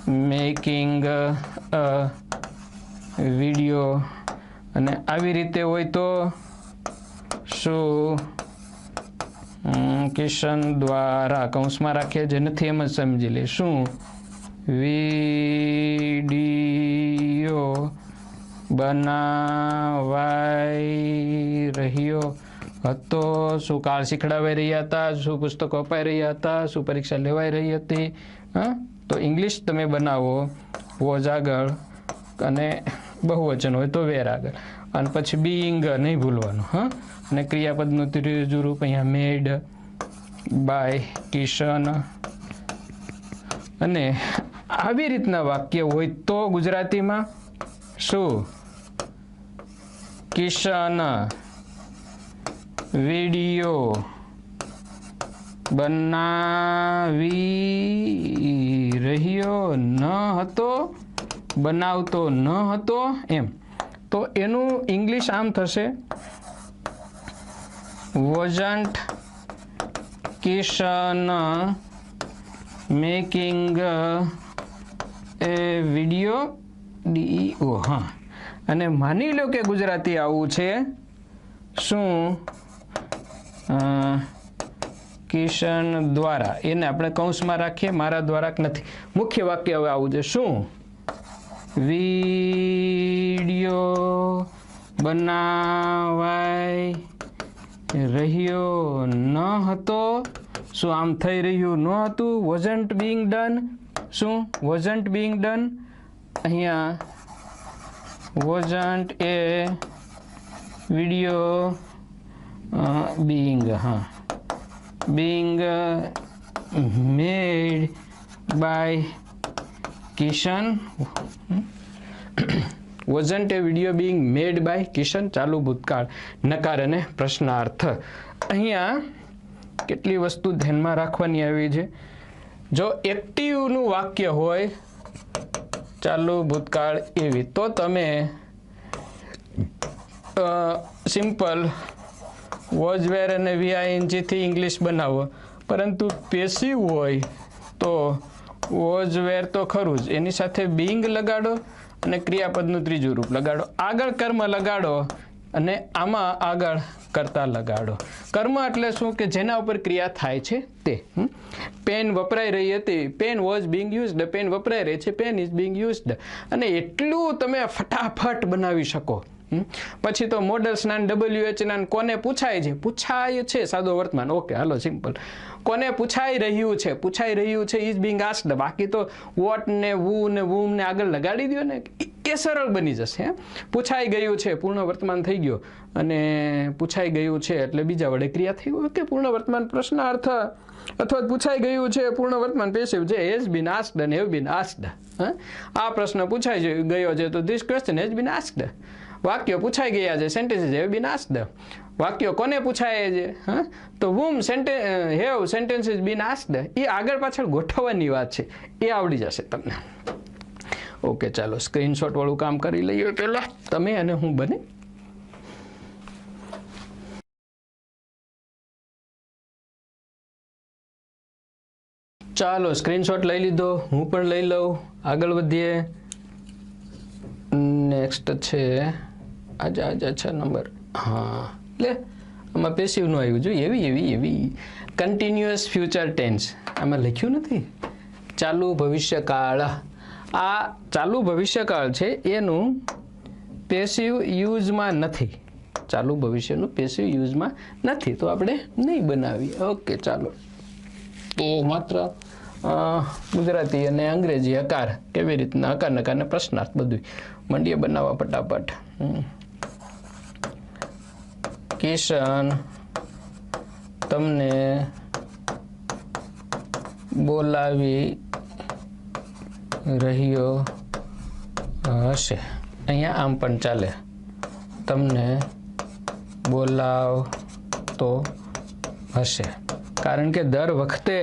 making a video, અને આવી રીતે હોય તો શું કિશન દ્વારા, કૌંસમાં રાખીએ, જે નથી એમ જ સમજી લે, શું વિડીયો બનાવાઈ રહ્યો હતો, શું કાળ શીખડાવાઈ રહ્યા હતા, શું પુસ્તકો અપાઈ રહ્યા હતા, શું પરીક્ષા લેવાઈ રહી હતી. હા, તો ઇંગ્લિશ તમે બનાવો વોઝ આગળ અને બહુવચન હોય તો વેર આગળ, અને પછી બીઈંગ નહીં ભૂલવાનું. હા, અને ક્રિયાપદનું ત્રીજું રૂપ અહીંયા મેડ બાય કિશન. અને આવી રીતના વાક્ય હોય તો ગુજરાતીમાં શું કિશન વિડીયો બનાવી રહ્યો ન હતો, બનાવતો ન હતો એમ. તો એનું ઇંગ્લિશ આમ થશે, wasn't કિશન મેકિંગ એ વિડીયો DEO. હા, અને માની લો કે ગુજરાતી આવું છે, શું કિશન દ્વારા, એને આપણે કૌંસમાં રાખીએ, મારા દ્વારા નથી. મુખ્ય વાક્ય હવે આવું છે, શું વિડીયો બનાવાઈ રહ્યો ન હતો, શું આમ થઈ રહ્યું ન હતું, wasn't being done. શું wasn't being done, અહીંયા wasn't a video being, હા, being made by Kishan. wasn't a video being made by Kishan, ચાલુ ભૂતકાળ, નકાર અને પ્રશ્નાર્થ. અહીંયા કેટલી વસ્તુ ધ્યાનમાં રાખવાની આવી છે. જો એક્ટિવનું વાક્ય હોય ચાલુ ભૂતકાળ એવી, તો તમે સિમ્પલ વોઝ વેર અને VING થી ઇંગ્લિશ બનાવો. પરંતુ પેસિવ હોય તો વોઝ વેર તો ખરું જ, એની સાથે બીંગ લગાડો અને ક્રિયાપદનું ત્રીજું રૂપ લગાડો, આગળ કર્મ લગાડો અને આમાં આગળ કરતા લગાડો. કર્મ એટલે શું કે જેના ઉપર ક્રિયા થાય છે તે. પેન વપરાઈ રહી હતી, pen was being used, pen વપરાઈ રહી છે, પેન ઇઝ બિંગ યુઝડ. અને એટલું તમે ફટાફટ બનાવી શકો. પછી તો મોડલ્સ ના WH ના કોને પૂછાય છે, પૂછાય છે સાદો વર્તમાન. ઓકે, હાલો સિમ્પલ. કોને પૂછાઈ રહ્યું છે, પૂછાઈ રહ્યું છે ઇઝ બિંગ આસ્ક્ડ. બાકી તો વોટ ને વુ ને વૂમ ને આગળ લગાડી દો ને, એ સરળ બની જશે. પૂછાઈ ગયું છે, પૂર્ણ વર્તમાન થઈ ગયો, અને પૂછાઈ ગયું છે એટલે બીજા વડે ક્રિયા થઈ. ઓકે, પૂર્ણ વર્તમાન પ્રશ્નાર્થ, અથવા પૂછાઈ ગયું છે પૂર્ણ વર્તમાન પેસિવ છે, હેઝ બીન આસ્ક્ડ અને હેવ બીન આસ્ક્ડ. આ પ્રશ્ન પૂછાઈ ગયો છે તો this question has been asked. વાક્યો પૂછાઈ ગયા છે, સેન્ટેન્સીસ હેવ બીન આસ્ક્ડ. વાક્યો કોને પૂછાય છે, તો whom have sentences been asked. એ આગળ પાછળ ગોઠવવાની વાત છે, એ આવડી જશે તમને. ઓકે, ચાલો સ્ક્રીનશોટ વાળું કામ કરી લઈએ પહેલા તમે અને હું બને. ચાલો સ્ક્રીનશોટ લઈ લીધો, હું પણ લઈ લઉં. આગળ વધીએ. નેક્સ્ટ છે આજા 6 નંબર. હા, એટલે આમાં પેસિવનું આવ્યું જોઈએ, એવી કન્ટિન્યુઅસ ફ્યુચર ટેન્સ આમાં લખ્યું નથી. ચાલુ ભવિષ્યકાળ. આ ચાલુ ભવિષ્યકાળ છે, એનું પેસિવ યુઝમાં નથી. ચાલુ ભવિષ્યનું પેસિવ યુઝમાં નથી, તો આપણે નહીં બનાવીએ. ઓકે, ચાલો. તો માત્ર ગુજરાતી અને અંગ્રેજી હકાર કેવી રીતના, હકાર નકાર ને પ્રશ્નાર્થ બધું મંડીએ બનાવવા ફટાફટ. કિશન તમને બોલાવી રહ્યો હશે. અહીંયા આમ પણ ચાલે, તમને બોલાવતો હશે. કારણ કે દર વખતે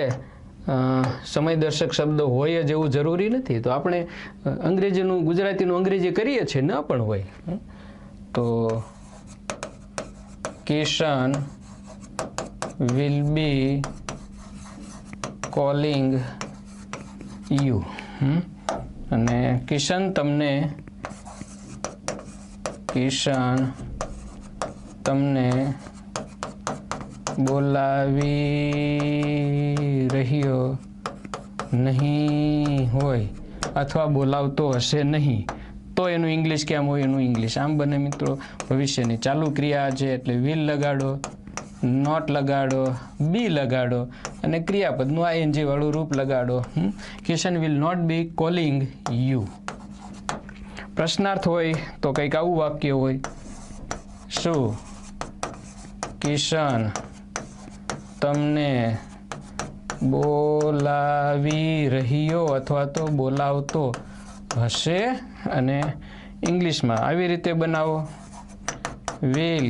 સમય દર્શક શબ્દ હોય જ એવું જરૂરી નથી. તો આપણે અંગ્રેજીનું ગુજરાતીનું અંગ્રેજી કરીએ છીએ, ન પણ હોય. તો Kishan will be calling you. અને કિશન તમને બોલાવી રહ્યો નહીં હોય અથવા બોલાવતો હશે નહીં તો એનું ઇંગ્લિશ કેમ હોય? એનું ઇંગ્લિશ આમ બને મિત્રો. ભવિષ્યની ચાલુ ક્રિયા છે એટલે વિલ લગાડો, નોટ લગાડો, બી લગાડો અને ક્રિયાપદનું આઈએનજી વાળું રૂપ લગાડો. Kishan will not be calling you. પ્રશ્નાર્થ હોય તો કંઈક આવું વાક્ય હોય, શું કિશન તમને બોલાવી રહ્યો અથવા તો બોલાવતો હશે? અને ઇંગ્લિશમાં આવી રીતે બનાવો, will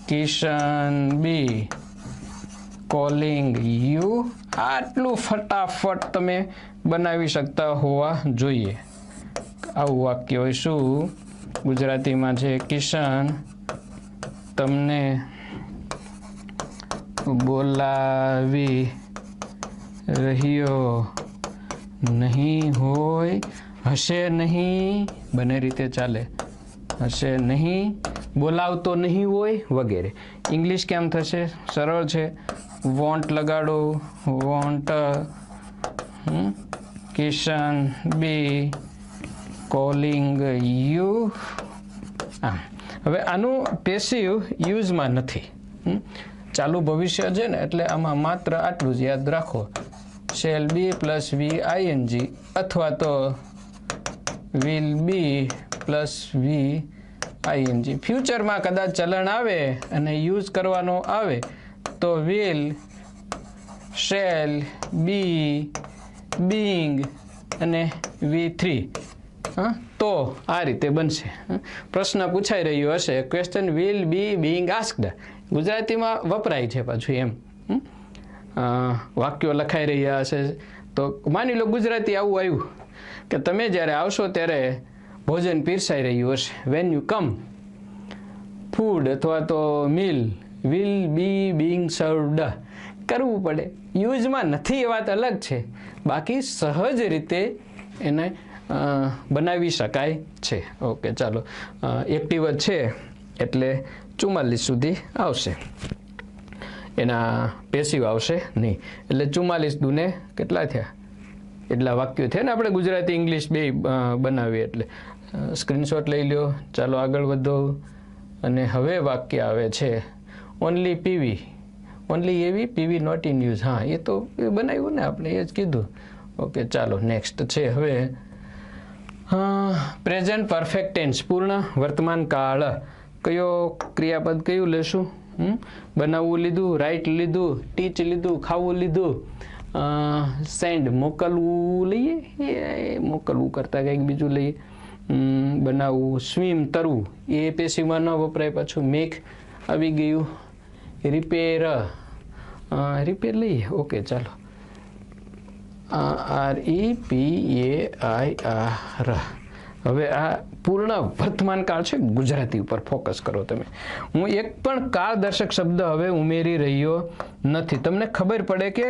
Kishan be calling you. આટલું ફટાફટ તમે બનાવી શકતા હોવા જોઈએ. આવું વાક્ય હોય, શું ગુજરાતીમાં છે કિશન તમને બોલાવી રહ્યો નહીં હોય, હશે નહીં બંને રીતે ચાલે, હશે નહીં, બોલાવતો નહીં હોય વગેરે. ઇંગ્લિશ કેમ થશે? સરળ છે, વોન્ટ લગાડો, won't Kishan be calling you. હવે આનું પેસિવ યુઝમાં નથી, ચાલુ ભવિષ્ય છે ને એટલે આમાં માત્ર આટલું જ યાદ રાખો, shall be plus V ING અથવા તો will be plus V ING. ફ્યુચરમાં કદાચ ચલણ આવે અને યુઝ કરવાનો આવે તો વિલ, શેલ, બી, બીંગ અને V3. તો આ રીતે બનશે. પ્રશ્ન પૂછાઈ રહ્યો હશે, question will be being asked, ગુજરાતીમાં વપરાય છે પાછું એમ. વાક્યો લખાઈ રહ્યા હશે તો માની લો ગુજરાતી આવું આવ્યું કે તમે જ્યારે આવશો ત્યારે ભોજન પીરસાઈ રહ્યું હશે. વેન યુ કમ, ફૂડ અથવા તો meal will be being served કરવું પડે. યુઝમાં નથી એ વાત અલગ છે, બાકી સહજ રીતે એને બનાવી શકાય છે. ઓકે, ચાલો. એક્ટિવ જ છે એટલે 44 સુધી આવશે, એના પેસિવ આવશે નહીં. એટલે 44 દુને કેટલા થયા? એટલા વાક્યો થયા ને. આપણે ગુજરાતી ઇંગ્લિશ બે બનાવીએ એટલે સ્ક્રીનશોટ લઈ લ્યો. ચાલો આગળ વધો. અને હવે વાક્ય આવે છે ઓનલી પીવી, ઓનલી એવી, પીવી નોટ ઇન યુઝ. હા, એ તો બનાવ્યું ને આપણે, એ જ કીધું. ઓકે, ચાલો નેક્સ્ટ છે હવે પ્રેઝન્ટ પરફેક્ટ ટેન્સ, પૂર્ણ વર્તમાન કાળ. કયો ક્રિયાપદ કયું લેશું? બનાવવું લીધું, રાઈટ લીધું, ટીચ લીધું, ખાવું લીધું, સેન્ડ મોકલવું લઈએ, એ મોકલવું કરતાં કંઈક બીજું લઈએ. બનાવવું, સ્વિમ તરવું, એ પેશીમાં ન વપરાય. પાછું મેક આવી ગયું. રિપેર, રિપેર લઈએ. ઓકે, ચાલો. REPAIR. હવે આ પૂર્ણ વર્તમાન કાળ છે, ગુજરાતી ઉપર ફોકસ કરો તમે. હું એક પણ કાળદર્શક શબ્દ હવે ઉમેરી રહ્યો નથી. તમને ખબર પડે કે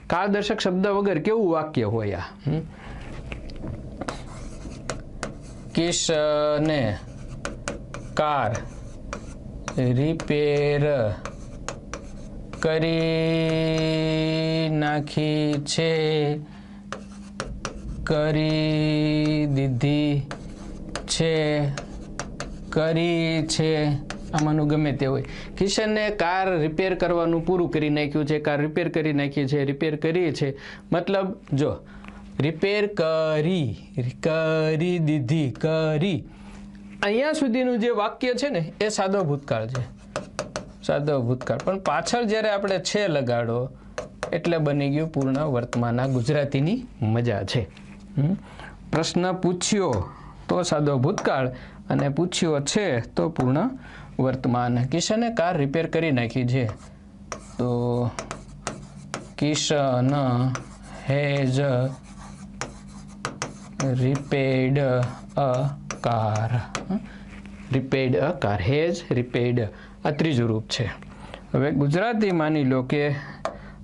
કાળદર્શક શબ્દ વગર કેવું વાક્ય હોય. આ કિશને કાર રિપેર કરી નાખી છે, કરી દીધી છે, કરી છે, આમાંનું ગમે તે હોય. કિશને કાર રિપેર કરવાનું પૂરું કરી નાખ્યું છે, કાર રિપેર કરી નાખી છે, રિપેર કરી છે. મતલબ જો રિપેર કરી, કરી દીધી, કરી, અહીંયા સુધીનું જે વાક્ય છે ને એ સાદો ભૂતકાળ છે, સાદો ભૂતકાળ. પણ પાછળ જ્યારે આપણે છે લગાડો એટલે બની ગયું પૂર્ણ વર્તમાન. આ ગુજરાતીની મજા છે. પ્રશ્ન પૂછ્યો તો સાદો ભૂતકાળ અને પૂછ્યો છે તો પૂર્ણ વર્તમાન. કિશને કાર રિપેર કરી નાખી છે તો Kishan has રિપેર્ડ a car. રિપેર્ડ a car, has રિપેર્ડ. આ ત્રીજું રૂપ છે. હવે ગુજરાતી માની લો કે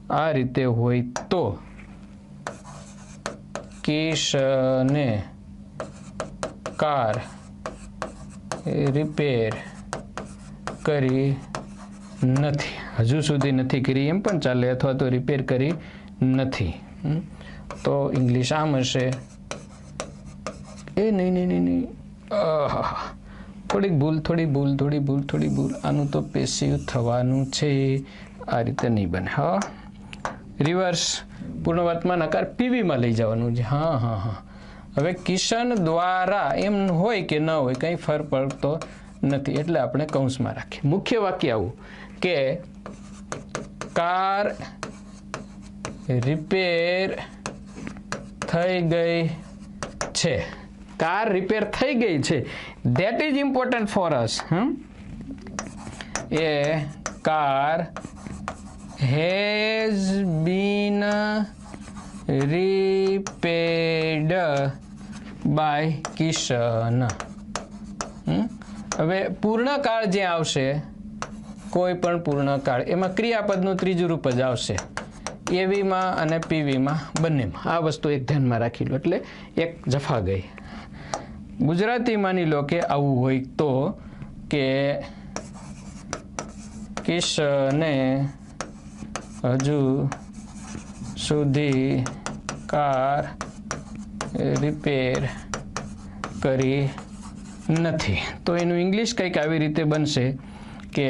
આ રીતે હોય તો કિશને કાર રિપેર કરી નથી, હજુ સુધી નથી કરી એમ પણ ચાલે, અથવા તો રિપેર કરી નથી. તો ઇંગ્લિશ આમ હશે, એ નહીં, થોડી ભૂલ, આનું તો પેસિવ થવાનું છે, આ રીતે નહીં બને. હા, રિવર્સ પૂર્ણ વર્તમાન આકાર પીવીમાં લઈ જવાનું છે. હા. હવે કિશન દ્વારા એમ હોય કે ન હોય કંઈ ફરક પડતો નથી, એટલે આપણે કૌંસમાં રાખીએ. મુખ્ય વાક્ય આવું કે કાર રિપેર થઈ ગઈ છે. કાર રિપેર થઈ ગઈ છે, that is important for us. A car has been repaired by Kishan. હવે પૂર્ણકાળ જે આવશે, કોઈ પણ પૂર્ણકાળ, એમાં ક્રિયાપદનું ત્રીજું રૂપ જ આવશે, એવીમાં અને પીવીમાં બંનેમાં. આ વસ્તુ એક ધ્યાનમાં રાખી લો, એટલે એક જફા ગઈ. ગુજરાતી માની લો કે આવું હોય તો કે કિશને હજુ સુધી કાર રિપેર કરી નથી, તો એનું ઇંગ્લિશ કંઈક આવી રીતે બનશે કે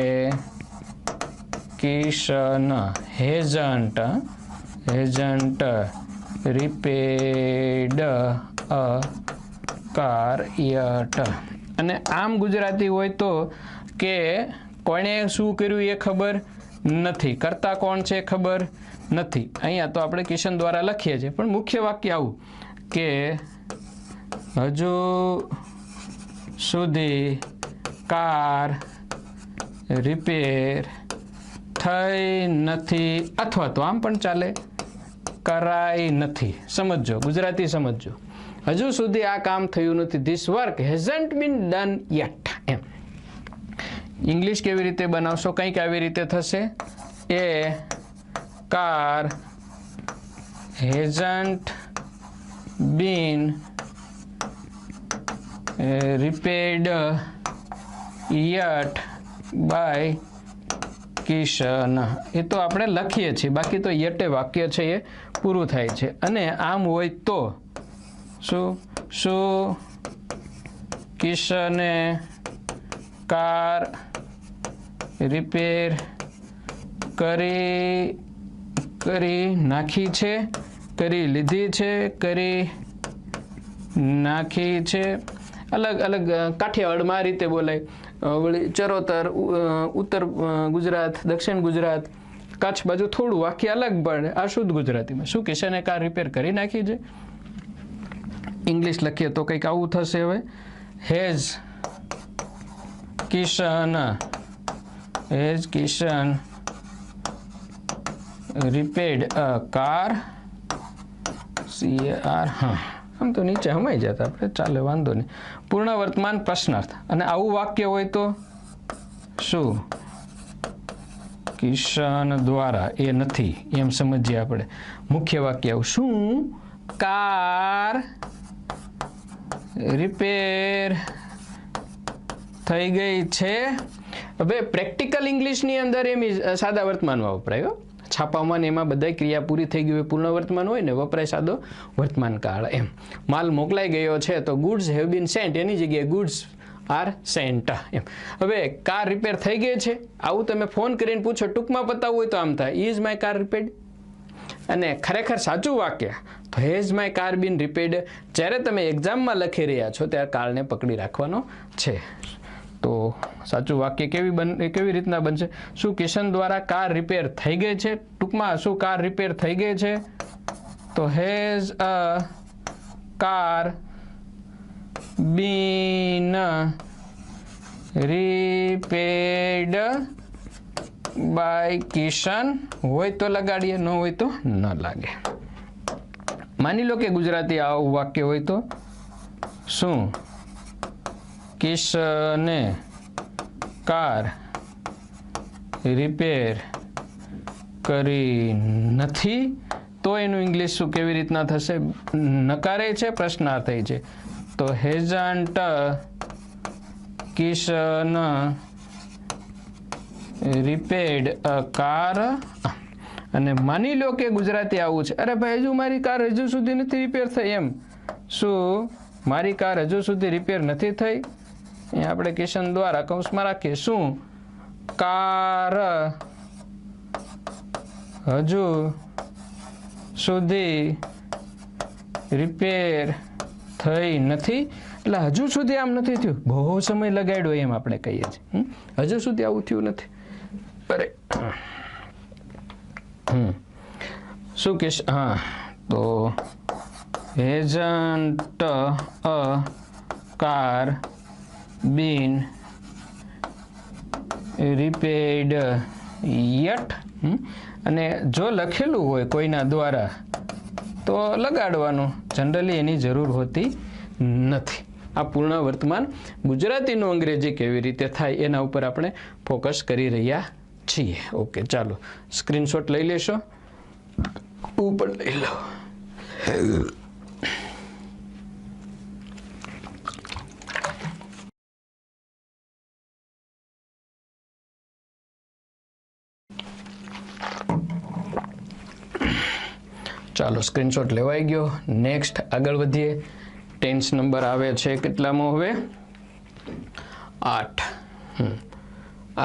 Kishan hasn't રિપેર્ડ a car yet. અને આમ ગુજરાતી હોય તો કે કોણે શું કર્યું એ ખબર નથી, કરતા કોણ છે ખબર નથી. અહીંયા તો આપણે કિશન દ્વારા લખીએ છીએ, પણ મુખ્ય વાક્ય આવું કે હજુ સુધી કાર રિપેર થઈ નથી, અથવા તો આમ પણ ચાલે, કરાઈ નથી. સમજો, ગુજરાતી સમજો. હજુ સુધી આ કામ થયું નથી, this work hasn't been done yet. એમ ઇંગ્લિશ કેવી રીતે બનાવશો? કંઈક આવી રીતે થશે, a car hasn't been repaired yet by Kishan. એ તો આપણે લખીએ છીએ, બાકી તો યટે વાક્ય છે એ પૂરું થાય છે. અને આમ હોય તો શું કિશને કાર રિપેર કરી નાખી છે, કરી લીધી છે, કરી નાખી છે. અલગ અલગ કાઠિયાવાડમાં આ રીતે બોલાય, વળી ચરોતર ઉત્તર ગુજરાત, દક્ષિણ ગુજરાત, કચ્છ બાજુ થોડું વાક્ય અલગ પડે. આ શુદ્ધ ગુજરાતીમાં શું કિશને કાર રિપેર કરી નાખી છે. ઇંગ્લિશ લખીએ તો કંઈક આવું થશે. હવે has Kishan રિપેર્ડ a car, CAR. હા, આમ તો નીચે હમાઈ જતા આપણે, ચાલે, વાંધો નહીં. પૂર્ણ વર્તમાન પ્રશ્નાર્થ. અને આવું વાક્ય હોય તો શું કિશન દ્વારા, એ નથી એમ સમજીએ આપણે. મુખ્ય વાક્ય આવું, શું કાર રિપેર થઈ ગઈ છે. હવે પ્રેક્ટિકલ ઇંગ્લિશની અંદર એમ સાદા વર્તમાનમાં વપરાય. છાપામાં ને એમાં બધા ક્રિયા પૂરી થઈ ગઈ હોય, પૂર્ણ વર્તમાન હોય ને, વપરાય સાદો વર્તમાન કાળ. એમ માલ મોકલાઈ ગયો છે તો ગુડ્સ હેવ બીન સેન્ટ, એની જગ્યાએ ગુડ્સ આર સેન્ટ. એમ હવે કાર રિપેર થઈ ગઈ છે, આવું તમે ફોન કરીને પૂછો, ટૂંકમાં પતાવવું હોય તો આમ થાય, ઇઝ માય કાર રિપેર્ડ. અને ખરેખર સાચું વાક્ય તો has my car been repaired. જ્યારે તમે એક્ઝામમાં લખી રહ્યા છો ત્યારે કારને પકડી રાખવાનો છે. તો સાચું વાક્ય કેવી રીતના બનશે? શું કિશન દ્વારા કાર રિપેર થઈ ગઈ છે? ટૂંકમાં શું કાર રિપેર થઈ ગઈ છે? તો has a car been repaired by Kishan. હોય તો લગાડીએ, ન હોય તો ન લાગે. માની લો કે ગુજરાતી આવું વાક્ય હોય તો શું કિશને કાર રિપેર કરી નથી, તો એનું ઇંગ્લિશ શું કેવી રીતના થશે? નકારે છે, પ્રશ્નાર્થ છે. તો હેઝન્ટ કિશન રિપેર્ડ અ કાર. અને માની લો કે ગુજરાતી આવું છે, અરે ભાઈ હજુ મારી કાર હજુ સુધી નથી રિપેર થઈ. એમ શું મારી કાર હજુ સુધી રિપેર નથી થઈ? અહીંયા આપણે કિશન દ્વારા કૌંસમાં રાખીએ. શું કાર હજુ સુધી રિપેર થઈ નથી? એટલે હજુ સુધી આમ નથી થયું, બહુ સમય લગાડ્યો એમ આપણે કહીએ છીએ. હજુ સુધી આવું થયું નથી. અરે શું કે હા, તો hasn't a car been repaired yet. અને જો લખેલું હોય કોઈના દ્વારા તો લગાડવાનું, જનરલી એની જરૂર હોતી નથી. આ પૂર્ણ વર્તમાન ગુજરાતીનું અંગ્રેજી કેવી રીતે થાય એના ઉપર આપણે ફોકસ કરી રહ્યા છીએ. ઓકે, ચાલો સ્ક્રીનશોટ લઈ લેશો. ઉપર લઈ લો. ચાલો સ્ક્રીનશોટ લેવાઈ ગયો. નેક્સ્ટ આગળ વધીએ. ટેન્સ નંબર આવે છે કેટલામો હવે? 8.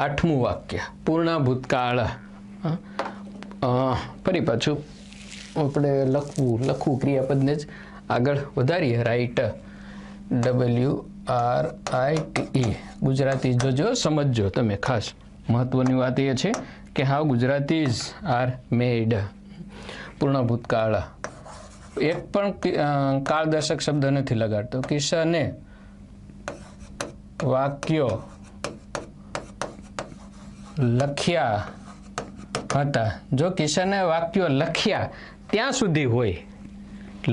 8મું વાક્ય પૂર્ણ ભૂતકાળ. ફરી પાછું આપણે લખવું ક્રિયાપદને જ આગળ વધારીએ. Right, WRITE. ગુજરાતી જોજો, સમજજો તમે. ખાસ મહત્વની વાત એ છે કે હાઉ ગુજરાતીઝ આર મેડ. પૂર્ણ ભૂતકાળ. એક પણ કાળદર્શક શબ્દ નથી લગાડતો. કિશને વાક્યો લખ્યા હતા. જો કિશને વાક્યો લખ્યા ત્યાં સુધી હોય,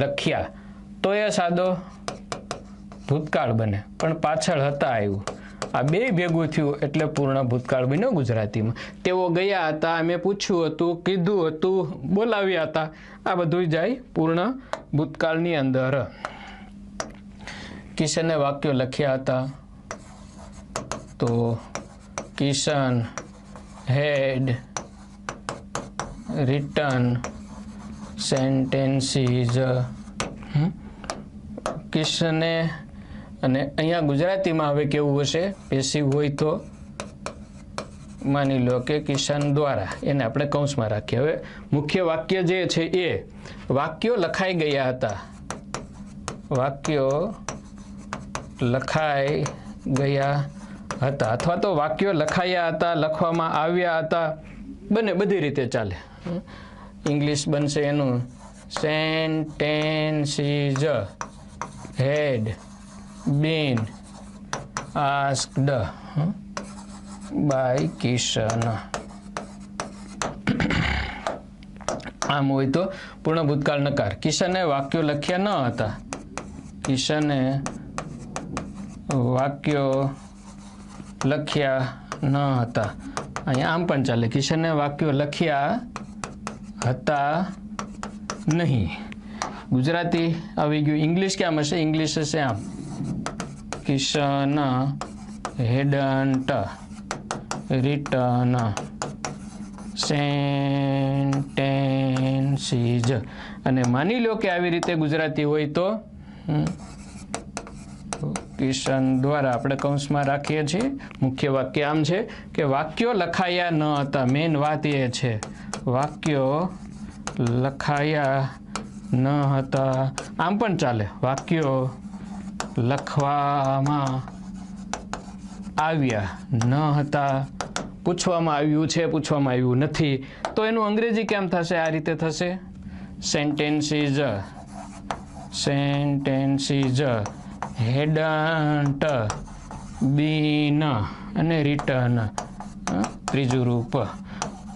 લખ્યા, તો એ સાદો ભૂતકાળ બને. પણ પાછળ હતા આવ્યું, આ બે ભેગું થયું એટલે પૂર્ણ ભૂતકાળ બન્યો ગુજરાતીમાં. તેઓ ગયા હતા, અમે પૂછ્યું હતું, કીધું હતું, બોલાવ્યા હતા, આ બધું જાય પૂર્ણ ભૂતકાળની અંદર. કિશને વાક્યો લખ્યા હતા, તો કિશન હેડ રિટન સેન્ટેન્સીઝ. કિશને, અને અહીંયા ગુજરાતીમાં હવે કેવું હશે? પેસિવ હોય તો માની લો કે કિશન દ્વારા, એને આપણે કૌંસમાં રાખીએ. હવે મુખ્ય વાક્ય જે છે એ વાક્યો લખાઈ ગયા હતા. વાક્યો લખાઈ ગયા હતા, અથવા તો વાક્યો લખાયા હતા, લખવામાં આવ્યા હતા, બને બધી રીતે ચાલે. ઇંગ્લિશ બનશે એનું સેન્ટેન્સીઝ હેડ બીન આસ્ક્ડ બાય કિશન. આમ હોય તો પૂર્ણ ભૂતકાળ નકાર. કિશને વાક્યો લખ્યા ન હતા. કિશને વાક્યો લખ્યા ન હતા. અહીંયા આમ પણ ચાલે. કિશને વાક્યો લખ્યા હતા નહીં. ગુજરાતી આવી ગયું. ઇંગ્લિશ કેમ હશે? ઇંગ્લિશ હશે આમ, કિશન હેડન્ટ રિટન સેન્ટેન્સીઝ. અને માની લો કે આવી રીતે ગુજરાતી હોય તો કિશન દ્વારા આપણે કૌંસમાં રાખીએ છીએ. મુખ્ય વાક્ય આમ છે કે વાક્યો લખાયા ન હતા. મેઇન વાત એ છે વાક્યો લખાયા ન હતા. આમ પણ ચાલે. વાક્યો લખવામાં આવ્યા ન હતા. પૂછવામાં આવ્યું છે, પૂછવામાં આવ્યું નથી, તો એનું અંગ્રેજી કેમ થશે? આ રીતે થશે, સેન્ટેન્સીઝ હેડન્ટ બીન અને રિટર્ન. ત્રીજું રૂપ.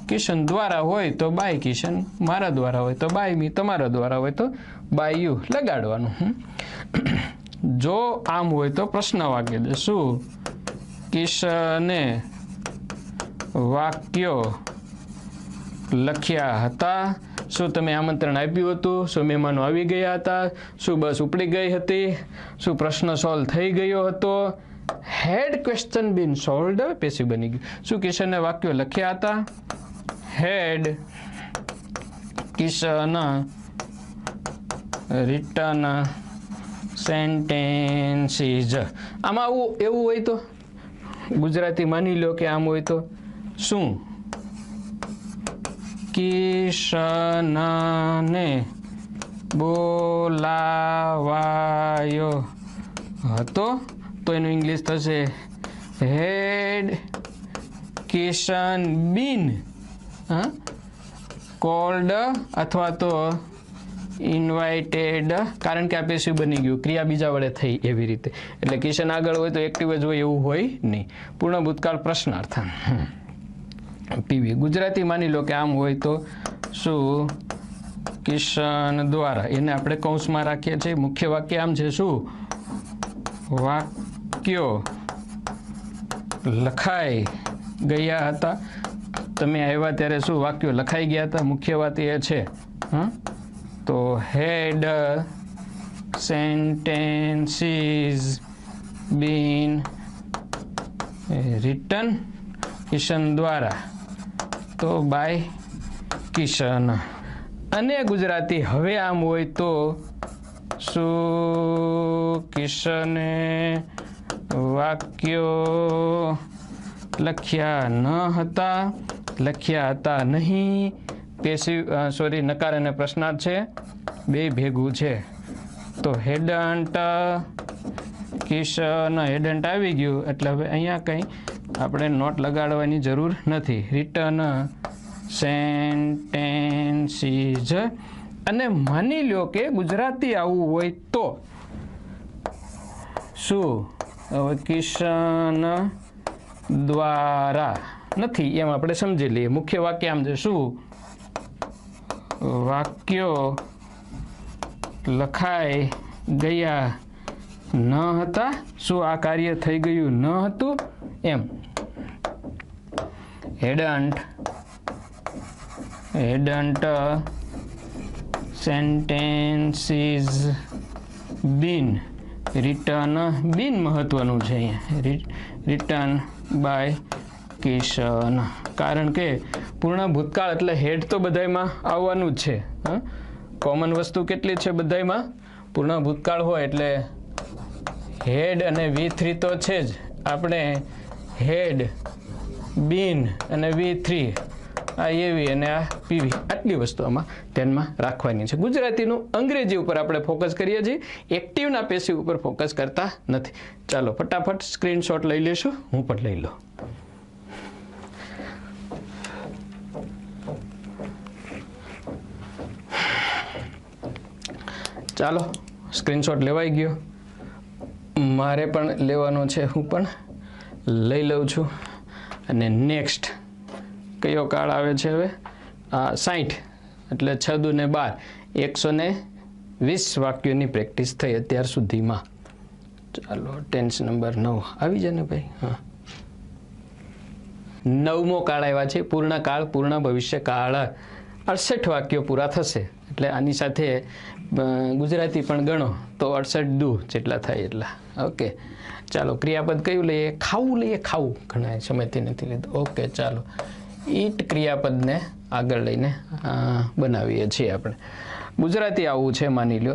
કિશન દ્વારા હોય તો બાય કિશન, મારા દ્વારા હોય તો બાય મી, તમારા દ્વારા હોય તો બાય યુ લગાડવાનું. જો આમ હોય તો પ્રશ્ન વાક્ય દે. શું કિશને વાક્યો લખ્યા હતા? શું તમે આમંત્રણ આપ્યું હતું? શું મહેમાનો આવી ગયા હતા? શું બસ ઉપડી ગઈ હતી? શું પ્રશ્ન સોલ્વ થઈ ગયો હતો? હેડ ક્વેશ્ચન બીન સોલ્વડ પેસિવ બની ગયું. શું કિશને વાક્યો લખ્યા હતા? હેડ કિશન રિટન સેન્ટેન્સીસ. આમાં એવું હોય તો ગુજરાતી માની લો કે આમ હોય તો શું કિશનને બોલાવાયો હતો? તો એનું ઇંગ્લિશ થશે હેડ કિશન બીન કોલ્ડ અથવા તો ઇન્વાઇટેડ, કારણ કે આ પેસિવ બની ગયું, ક્રિયા બીજા વડે થઈ એવી રીતે. એટલે કિશન આગળ હોય તો એક્ટિવ જ હોય એવું હોય નહીં. પૂર્ણ ભૂતકાળ પ્રશ્નાર્થ. પીવી ગુજરાતી માની લો કે આમ હોય તો શું કિશન દ્વારા, એને આપણે કૌંસમાં રાખીએ છીએ. મુખ્ય વાક્ય આમ છે શું વાક્યો લખાઈ ગયા હતા. તમે આવ્યા ત્યારે શું વાક્યો લખાઈ ગયા હતા? મુખ્ય વાત એ છે. તો હેડ સેન્ટેન્સીસ બીન રિટન કિશન દ્વારા, તો બાય કિશન. અને ગુજરાતી હવે આમ હોય તો શું કિશને વાક્યો લખ્યા ન હતા, લખ્યા હતા નહીં. પેસિવ નકાર અને પ્રશ્નાર્થ છે, બે ભેગું છે. તો હેડન્ટ કિશન હેડન્ટ આવી ગયું એટલે હવે અહીંયા કંઈ આપણે નોટ લગાડવાની જરૂર નથી. Return sentences. અને માની લો કે ગુજરાતી આવું હોય તો શું હવે કિશન દ્વારા નથી એમ આપણે સમજી લઈએ. મુખ્ય વાક્ય આમ છે શું વાક્યો લખાઈ ગયા ન હતા. શું આ કાર્ય થઈ ગયું ન હતું એમ. હેડન્ટ સેન્ટેન્સીસ બીન રિટર્ન. બીન મહત્વનું છે અહીંયા. Return by Kishan. કારણ કે પૂર્ણ ભૂતકાળ એટલે હેડ તો બધાયમાં આવવાનું જ છે. કોમન વસ્તુ કેટલી છે બધાયમાં? પૂર્ણ ભૂતકાળ હોય એટલે હેડ અને V3 તો છે જ. આપણે હેડ બીન અને V3 આ એવી અને આ પીવી આટલી વસ્તુ આમાં ધ્યાનમાં રાખવાની છે. ગુજરાતીનું અંગ્રેજી ઉપર આપણે ફોકસ કરીએ છીએ, એક્ટિવના પેસિવ ઉપર ફોકસ કરતા નથી. ચાલો ફટાફટ સ્ક્રીનશોટ લઈ લેશું, હું પણ લઈ લઉં. ચાલો સ્ક્રીનશોટ લેવાઈ ગયો, મારે પણ લેવાનો છે, હું પણ લઈ લઉં છું. અને નેક્સ્ટ કયો કાળ આવે છે હવે? 60 એટલે 6 દુ ને 12, 120 વાક્યોની પ્રેક્ટિસ થઈ અત્યાર સુધીમાં. ચાલો ટેન્સ નંબર 9 આવી જાય ને ભાઈ. હા, 9મો કાળ આવ્યા છે. પૂર્ણ કાળ, પૂર્ણ ભવિષ્ય કાળ. 68 વાક્યો પૂરા થશે એટલે આની સાથે ગુજરાતી પણ ગણો તો 68 દુ જેટલા થાય એટલા. ઓકે ચાલો ક્રિયાપદ કયું લઈએ? ખાવું લઈએ. ખાવું ઘણા સમયથી નથી લીધું. ઓકે ચાલો ઈટ ક્રિયાપદને આગળ લઈને બનાવીએ છીએ આપણે. ગુજરાતી આવું છે માની લો.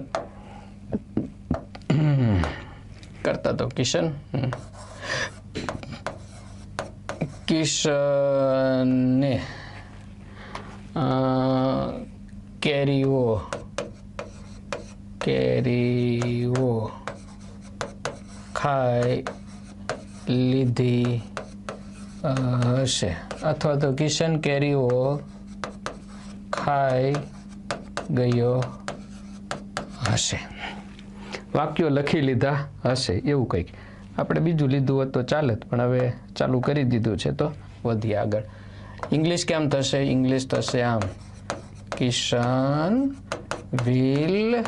કરતા તો કિશન કિશને કેરીઓ ખાઈ લીધી હશે, અથવા તો કિશન કેરીઓ ખાઈ ગયો હશે. વાક્યો લખી લીધા હશે એવું કંઈક. આપણે બીજું લીધું હોત તો ચાલત, પણ હવે ચાલુ કરી દીધું છે તો વધીએ આગળ. ઇંગ્લિશ કેમ થશે? ઇંગ્લિશ થશે આમ, Kishan will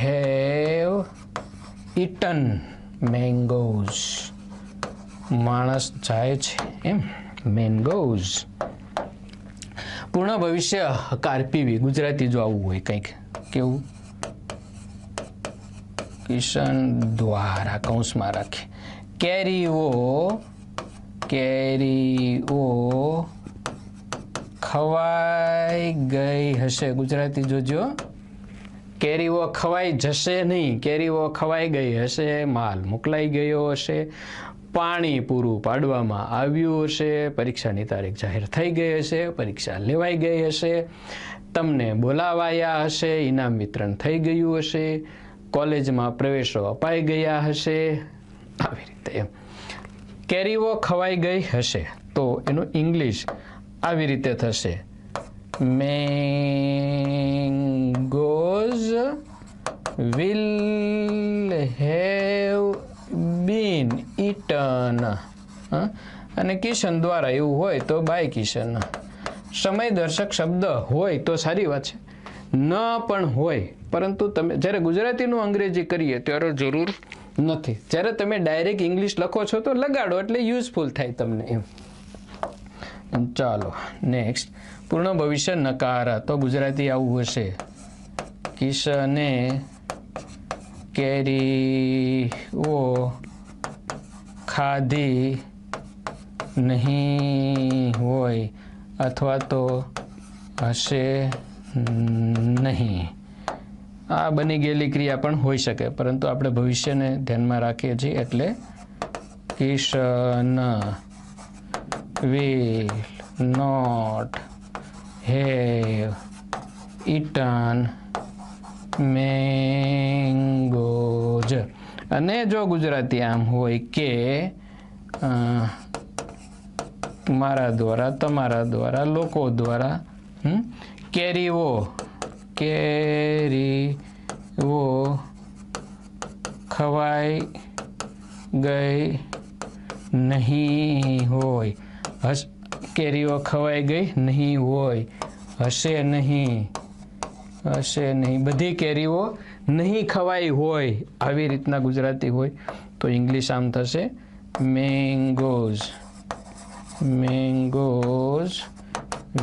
have eaten mangoes. માણસ જાય છે એમ, મેંગોઝ. પૂર્ણ ભવિષ્ય હકાર પીવી ગુજરાતી જો આવું હોય કંઈક કેવું કિશન દ્વારા કૌંસમાં રાખે કેરીઓ ખવાઈ ગઈ હશે ગુજરાતી જોજો કેરીઓ ખવાઈ જશે નહીં કેરીઓ ખવાઈ ગઈ હશે માલ મોકલાઈ ગયો હશે પાણી પૂરું પાડવામાં આવ્યું હશે પરીક્ષાની તારીખ જાહેર થઈ ગઈ હશે પરીક્ષા લેવાઈ ગઈ હશે તમને બોલાવાયા હશે ઇનામ વિતરણ થઈ ગયું હશે કોલેજમાં પ્રવેશો અપાઈ ગયા હશે આવી રીતે એમ કેરીઓ ખવાઈ ગઈ હશે તો એનું ઇંગ્લિશ આવી રીતે થશે mangoes will have bin eaten અને કિશન દ્વારા એવું હોય તો બાય કિશન સમય દર્શક શબ્દ હોય તો સારી વાત છે ન પણ હોય પરંતુ તમે જ્યારે ગુજરાતીનું અંગ્રેજી કરીએ ત્યારે જરૂર નથી જ્યારે તમે ડાયરેક્ટ ઇંગ્લિશ લખો છો તો લગાડો એટલે યુઝફુલ થાય તમને એમ ચાલો નેક્સ્ટ પૂર્ણ ભવિષ્ય નકાર તો ગુજરાતી આવું હશે કિશને કેરીઓ ખાધી નહીં હોય અથવા તો હશે નહીં આ બની ગયેલી ક્રિયા પણ હોઈ શકે પરંતુ આપણે ભવિષ્યને ધ્યાનમાં રાખીએ છીએ એટલે Kishan will not have eaten mangoes અને જો ગુજરાતી આમ હોય કે મારા દ્વારા તમારા દ્વારા લોકો દ્વારા કેરીઓ ખવાઈ ગઈ નહીં હોય કેરીઓ ખવાઈ ગઈ નહીં હોય હશે નહીં બધી કેરીઓ નહીં ખવાઈ હોય આવી રીતના ગુજરાતી હોય તો ઇંગ્લિશ આમ થશે mangoes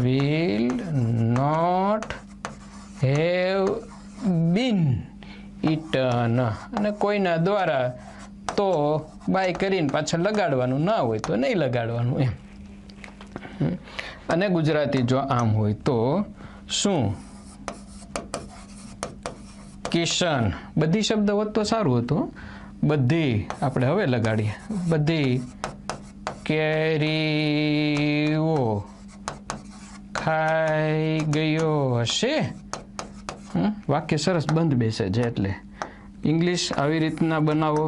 will not have been eaten અને કોઈના દ્વારા તો બાય કરીને પાછળ લગાડવાનું ના હોય તો નહીં લગાડવાનું એમ અને ગુજરાતી જો આમ હોય તો શું કિશન બધી શબ્દ હોત તો સારું હતું બધી આપણે હવે લગાડીએ બધી કેરીઓ ખાઈ ગયો હશે વાક્ય સરસ બંધ બેસે છે એટલે ઇંગ્લિશ આવી રીતના બનાવો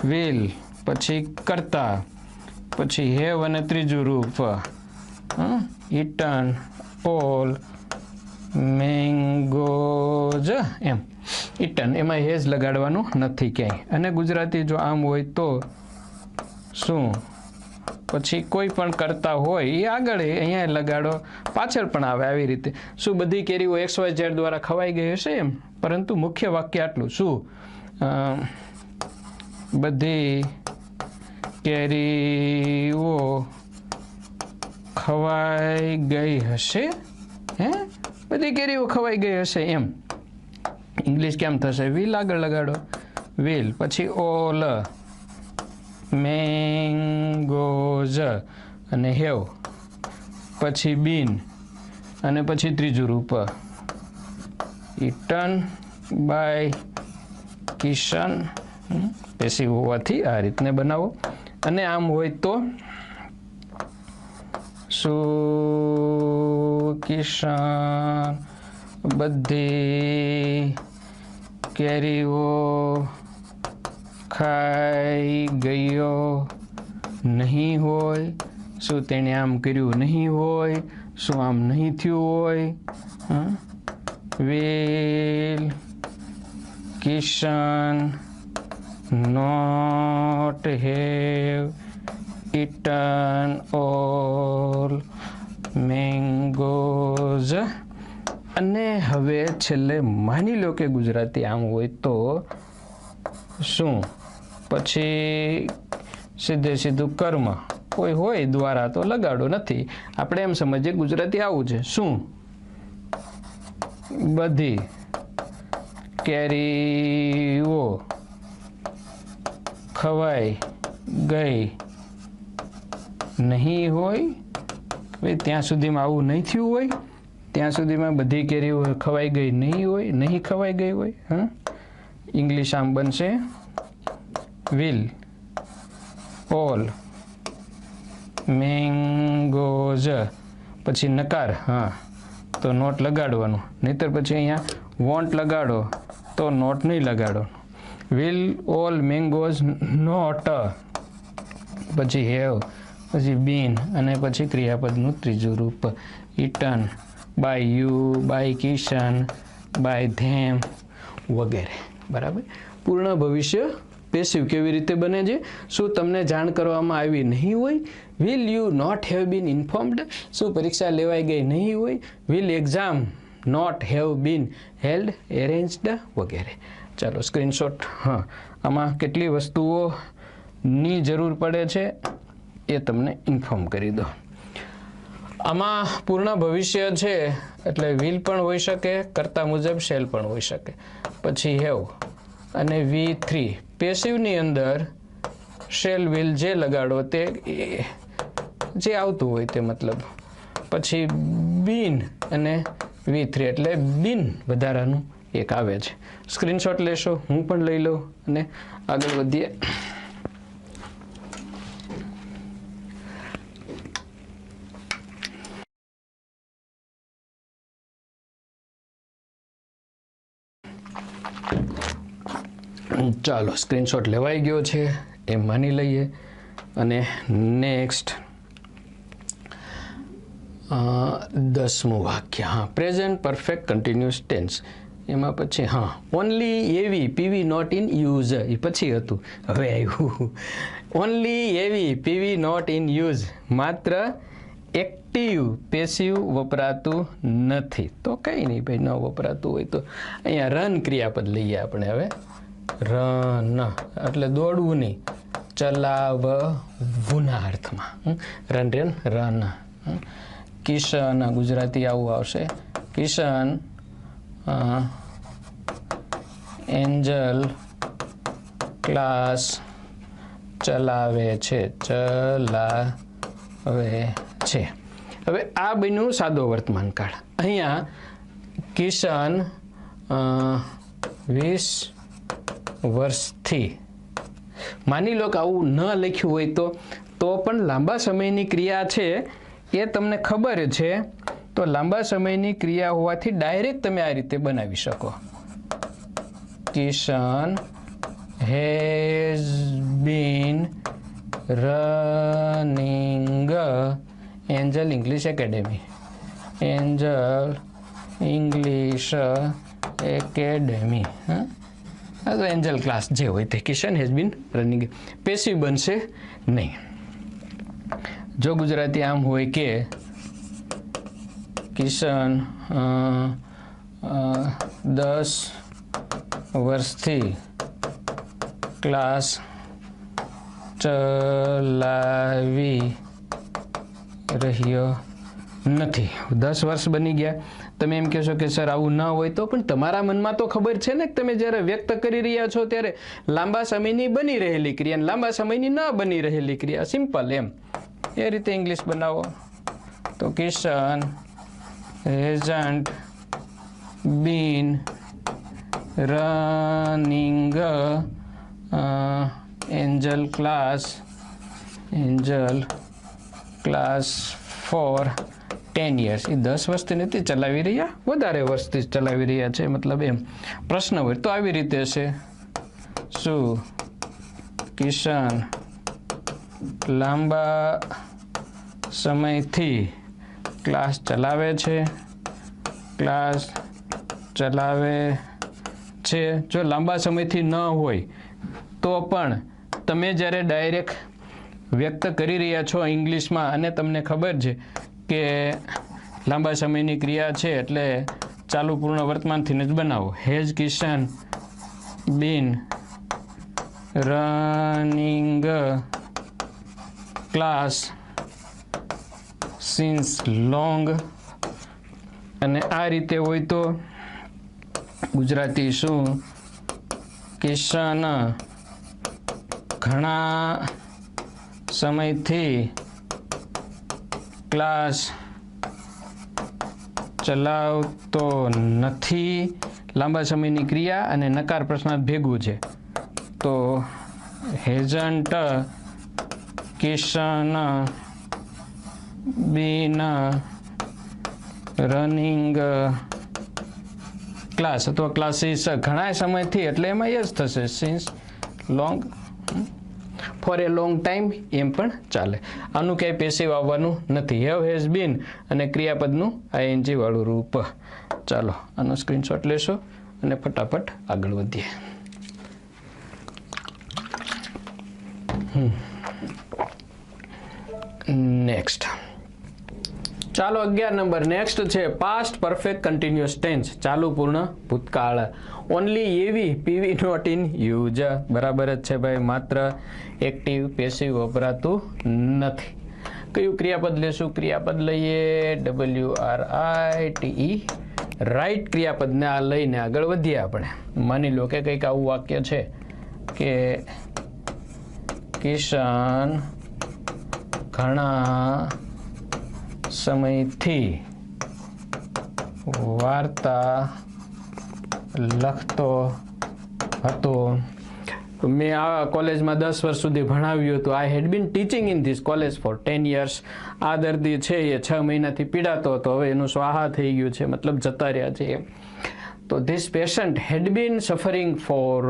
વિલ પછી કરતા પછી હેવ અને ત્રીજું રૂપ ઇટન ઓલ મેંગોઝ એમ ઇટન એમાં હેઝ લગાડવાનું નથી ક્યાંય અને ગુજરાતી જો આમ હોય તો શું પછી કોઈ પણ કરતા હોય એ આગળ અહીંયા લગાડો પાછળ પણ આવે આવી રીતે શું બધી કેરીઓ XYZ દ્વારા ખવાઈ ગઈ હશે એમ પરંતુ મુખ્ય વાક્ય આટલું શું બધી કેરીઓ ખવાઈ ગઈ હશે બધી કેરીઓ ખવાઈ ગઈ હશે એમ ઇંગ્લિશ કેમ થશે વિલ આગળ લગાડો વિલ પછી ઓલ મેંગોઝ અને હેવ પછી બીન અને પછી ત્રીજું રૂપ ઇટન બાય કિશન પેસિવ હોવાથી આ રીતને બનાવો અને આમ હોય તો કિશન બધી કેરીઓ ખાઈ ગયો નહીં હોય શું તેણે આમ કર્યું નહીં હોય શું આમ નહીં થયું હોય will Kishan not have eaten all mangoes અને હવે છેલ્લે માની લો કે ગુજરાતી આમ હોય તો શું પછી સીધે સીધું કર્મ કોઈ હોય દ્વારા તો લગાડો નથી. આપણે એમ સમજીએ ગુજરાતી આવું છે. શું બધી કેરીઓ ખવાઈ ગઈ નહીં હોય? ભાઈ ત્યાં સુધીમાં આવું નહીં થયું હોય, ત્યાં સુધીમાં બધી કેરીઓ ખવાઈ ગઈ નહીં હોય, નહીં ખવાઈ ગઈ હોય. હા, ઇંગ્લિશ આમ બનશે will all mangoes, પછી નકાર, હા તો નોટ લગાડવાનું, નહીતર પછી અહીંયા વોન્ટ લગાડો તો નોટ નહીં લગાડો. will all mangoes not, પછી have, પછી been, અને પછી ક્રિયાપદનું ત્રીજું રૂપ eaten by you, by Kishan, by them વગેરે. બરાબર. પૂર્ણ ભવિષ્ય પેસિવ કેવી રીતે બને છે? શું તમને જાણ કરવામાં આવી નહીં હોય? will you not have been informed? શું પરીક્ષા લેવાઈ ગઈ નહીં હોય? will exam not have been held, arranged વગેરે. ચાલો સ્ક્રીનશોટ. હા, આમાં કેટલી વસ્તુઓની જરૂર પડે છે એ તમને ઇન્ફોર્મ કરી દો. આમાં પૂર્ણ ભવિષ્ય છે એટલે will પણ હોઈ શકે, કર્તા મુજબ શેલ પણ હોઈ શકે, પછી have અને V3. પેસિવની અંદર શેલ will જે લગાડો તે જે આવતું હોય તે, મતલબ પછી બીન અને V3 એટલે બીન વધારાનું એક આવે છે. સ્ક્રીનશોટ લેશો, હું પણ લઈ લઉં અને આગળ વધીએ. ચાલો સ્ક્રીનશોટ લેવાઈ ગયો છે એમ માની લઈએ. અને નેક્સ્ટ 10મું વાક્ય. હા, પ્રેઝન્ટ પરફેક્ટ કન્ટિન્યુઅસ ટેન્સ. એમાં પછી હા ઓનલી એવી પીવી નોટ ઇન યુઝ, એ પછી હતું, હવે આવ્યું ઓનલી એવી પીવી નોટ ઇન યુઝ, માત્ર એક્ટિવ પેસિવ વપરાતું નથી. તો કંઈ નહીં ભાઈ, ન વપરાતું હોય તો અહીંયા રન ક્રિયાપદ લઈએ આપણે. હવે રન એટલે દોડવું નહીં, ચલાવવુંના અર્થમાં. રન રેન રન. કિશન ગુજરાતી આવું આવશે, કિશન એન્જલ ક્લાસ ચલાવે છે, ચલાવે છે. હવે આ બન્યું સાદો વર્તમાન કાળ. અહીંયા કિશન 20 વર્ષથી, માની લો કે આવું ન લખ્યું હોય તો પણ લાંબા સમયની ક્રિયા છે એ તમને ખબર છે, તો લાંબા સમયની ક્રિયા હોવાથી ડાયરેક્ટ તમે આ રીતે બનાવી શકો. Kishan has been running Angel English academy, Angel English academy. હા, તો એન્જલ ક્લાસ જે હોય તે. Kishan has been running, passive બનશે નહીં. જો ગુજરાતી આમ હોય કે કિશન 10 વર્ષથી ક્લાસ ચલાવી રહ્યો નથી. 10 વર્ષ બની ગયા. તમે એમ કહેશો કે સર આવું ન હોય તો, પણ તમારા મનમાં તો ખબર છે ને કે તમે જ્યારે વ્યક્ત કરી રહ્યા છો ત્યારે લાંબા સમયની બની રહેલી ક્રિયા, લાંબા સમયની ન બની રહેલી ક્રિયા, સિમ્પલ એમ. એ રીતે ઇંગ્લિશ બનાવો તો Kishan hasn't been running angel class for 10 years. એ 10 વર્ષથી નથી ચલાવી રહ્યા, વધારે વર્ષથી ચલાવી રહ્યા છે, મતલબ એમ. પ્રશ્ન હોય તો આવી રીતે છે, શું કિશન લાંબા સમયથી ક્લાસ ચલાવે છે, જો લાંબા સમયથી ન હોય તો પણ તમે જ્યારે ડાયરેક્ટ વ્યક્ત કરી રહ્યા છો ઇંગ્લિશમાં અને તમને ખબર છે કે લાંબા સમયની ક્રિયા છે એટલે ચાલુ પૂર્ણ વર્તમાનથી જ બનાવો. Has Kishan been running class since long, અને આ રીતે હોય તો ગુજરાતી શું? કિશન ઘણા સમયથી ક્લાસ ચલાવતો નથી. લાંબા સમયની ક્રિયા અને નકાર પ્રશ્નાર્થ ભેગું છે તો hasn't Kishan been running class અથવા ક્લાસીસ ઘણા સમયથી, એટલે એમાં યસ થશે. સિન્સ લોંગ, ફોર એ લોંગ ટાઈમ એમ પણ ચાલે. આનું ક્યાંય પેસિવ આવવાનું નથી. હેવ, હેઝ બીન અને ક્રિયાપદનું આઈએનજી વાળું રૂપ. ચાલો આનો સ્ક્રીનશોટ લેશો અને ફટાફટ આગળ વધીએ. નેક્સ્ટ, ચાલો 11 નંબર નેક્સ્ટ છે પાસ્ટ પરફેક્ટ કન્ટિન્યુઅસ ટેન્સ, ચાલુ પૂર્ણ ભૂતકાળ. ઓનલી એવી પીવી નોટ ઇન યુઝ, બરાબર જ છે ભાઈ, માત્ર એક્ટિવ પેસિવ વપરાતું નથી. કયું ક્રિયાપદ લેશું? ક્રિયાપદ લઈએ WRITE, રાઈટ ક્રિયાપદને આ લઈને આગળ વધીએ આપણે. માની લો કે કંઈક આવું વાક્ય છે કે કિશન ઘણા સમયથી વાર્તા લખતો હતો. મેં આ કોલેજમાં 10 વર્ષ સુધી ભણાવ્યું હતું. I had been teaching in this college for 10 years. આ દર્દી છે એ 6 મહિનાથી પીડાતો હતો, હવે એનું સ્વાહા થઈ ગયું છે, મતલબ જતા રહ્યા છે. તો this patient had been suffering for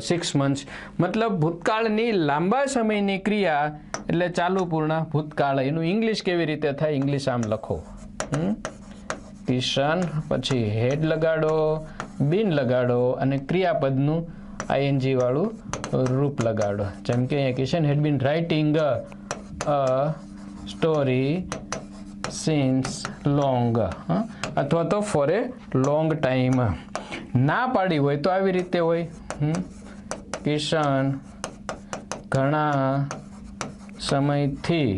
6 months, મતલબ ભૂતકાળની લાંબા સમયની ક્રિયા એટલે ચાલુ પૂર્ણ ભૂતકાળ. એનું ઇંગ્લિશ કેવી રીતે થાય? ઇંગ્લિશ આમ લખો, કિશન પછી હેડ લગાડો, બીન લગાડો અને ક્રિયાપદનું આઈએનજી વાળું રૂપ લગાડો. જેમ કે અહીંયા Kishan had been writing a story since long, અથવા તો ફોર એ લોંગ ટાઈમ. ના પાડી હોય તો આવી રીતે હોય, કિશન ઘણા સમયથી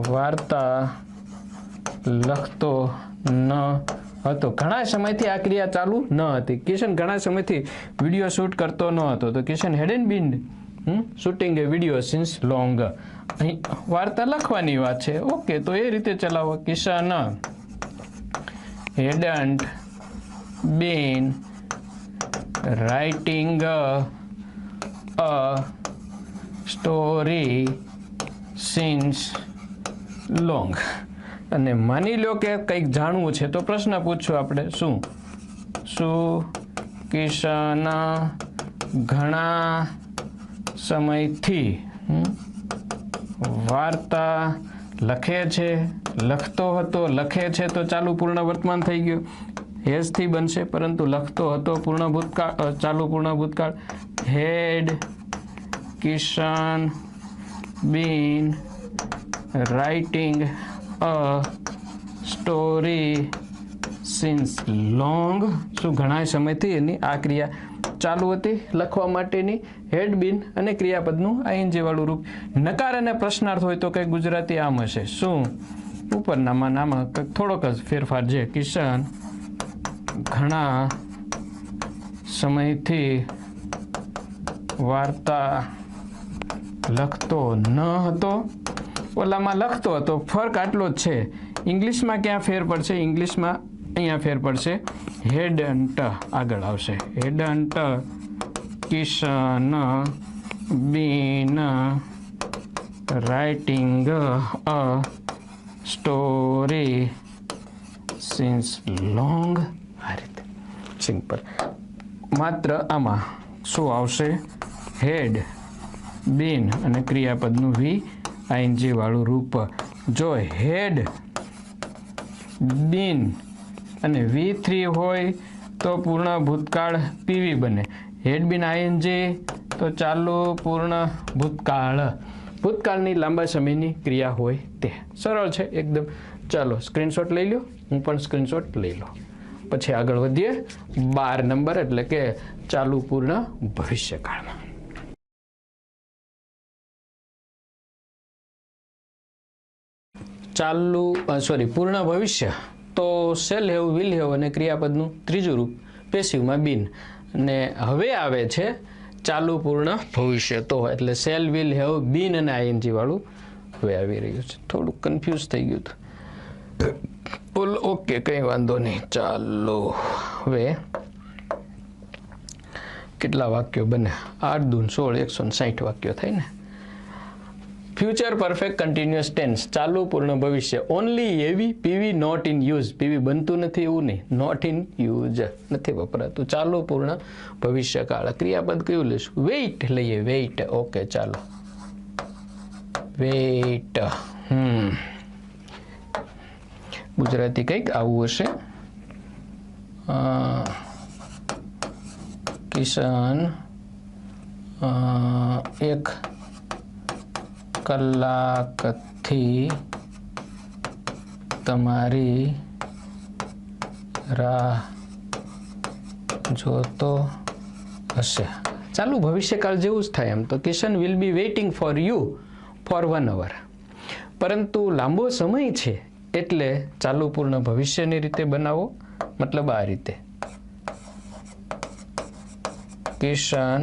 વાર્તા લખતો ન હતો. ઘણા સમયથી આ ક્રિયા ચાલુ ન હતી. કિશન ઘણા સમયથી વિડીયો શૂટ કરતો ન હતો, તો કિશન હેડન્ટ બીન શૂટિંગ એ વિડીયો સિન્સ લોંગ. અહીં વાર્તા લખવાની વાત છે, ઓકે, તો એ રીતે ચલાવો. કિશન હેડન્ટ બીન writing a story since long. અને માની લો કે કંઈક જાણવું છે તો પ્રશ્ન પૂછશું આપણે, શું કિશન ઘણા સમયથી વાર્તા લખે છે, લખતો હતો, લખે છે તો ચાલુ પૂર્ણ વર્તમાન થઈ ગયું, હેઝથી બનશે, પરંતુ લખતો હતો પૂર્ણ ભૂતકાળ, ચાલુ પૂર્ણ ભૂતકાળ. Had Kishan been writing a story since long, શું ઘણા સમયથી એની આ ક્રિયા ચાલુ હતી લખવા માટેની. હેડ બીન અને ક્રિયાપદનું આઈએનજી વાળું રૂપ. નકાર અને પ્રશ્નાર્થ હોય તો કંઈક ગુજરાતી આમ હશે, શું? ઉપરનામાં નામાં થોડોક જ ફેરફાર છે. કિશન ઘણા સમયથી વાર્તા લખતો ન હતો, ઓલામાં લખતો હતો. ફરક આટલો જ છે. ઇંગ્લિશમાં ક્યાં ફેર પડશે? ઇંગ્લિશમાં અહીંયા ફેર પડશે, હેડન્ટ આગળ આવશે. હેડન્ટ Kishan been writing a story since long. આ રીતે સિમ્પલ. માત્ર આમાં શું આવશે? હેડ બીન અને ક્રિયાપદનું વી આઈએનજી વાળું રૂપ. જો હેડ બીન અને V3 હોય તો પૂર્ણ ભૂતકાળ પીવી બને. હેડ બીન આઈએનજી તો ચાલુ પૂર્ણ ભૂતકાળ. ભૂતકાળની લાંબા સમયની ક્રિયા હોય તે. સરળ છે એકદમ. ચાલો સ્ક્રીનશોટ લઈ લો, હું પણ સ્ક્રીનશોટ લઈ લો. પછી આગળ વધીએ 12 નંબર, એટલે કે ચાલુ પૂર્ણ ભવિષ્યકાળમાં. ચાલુ પૂર્ણ ભવિષ્ય તો શેલ હેવ, વિલ હેવ અને ક્રિયાપદનું ત્રીજું રૂપ પેસિવમાં બીન. અને હવે આવે છે ચાલુ પૂર્ણ ભવિષ્ય તો, એટલે શેલ, વિલ, હેવ, બીન અને આઈએનજી વાળું હવે આવી રહ્યું છે. થોડું કન્ફ્યુઝ થઈ ગયું હતું. બોલો, ઓકે, કંઈ વાંધો નહીં. ચાલો, હવે કેટલા વાક્યો બને? 8 દૂ 16, 160 વાક્યો થાય ને. ફ્યુચર પરફેક્ટ કન્ટિન્યુઅસ ટેન્સ, ચાલુ પૂર્ણ ભવિષ્ય. ઓનલી એવી PV not in use, PV બનતું નથી એવું નહીં, નોટ ઇન યુઝ નથી વપરાતું. ચાલુ પૂર્ણ ભવિષ્યકાળ. ક્રિયાપદ કયું લઈશું? વેઇટ લઈએ, વેઇટ. ઓકે, ચાલો, વેઇટ. ગુજરાતી કંઈક આવું હશે. કિશન 1 કલાકથી તમારી રાહ જોતો હશે. ચાલુ ભવિષ્યકાળ જેવું જ થાય એમ તો. Kishan will be waiting for you for 1 hour. પરંતુ લાંબો સમય છે એટલે ચાલુ પૂર્ણ ભવિષ્યની રીતે બનાવો. મતલબ આ રીતે, Kishan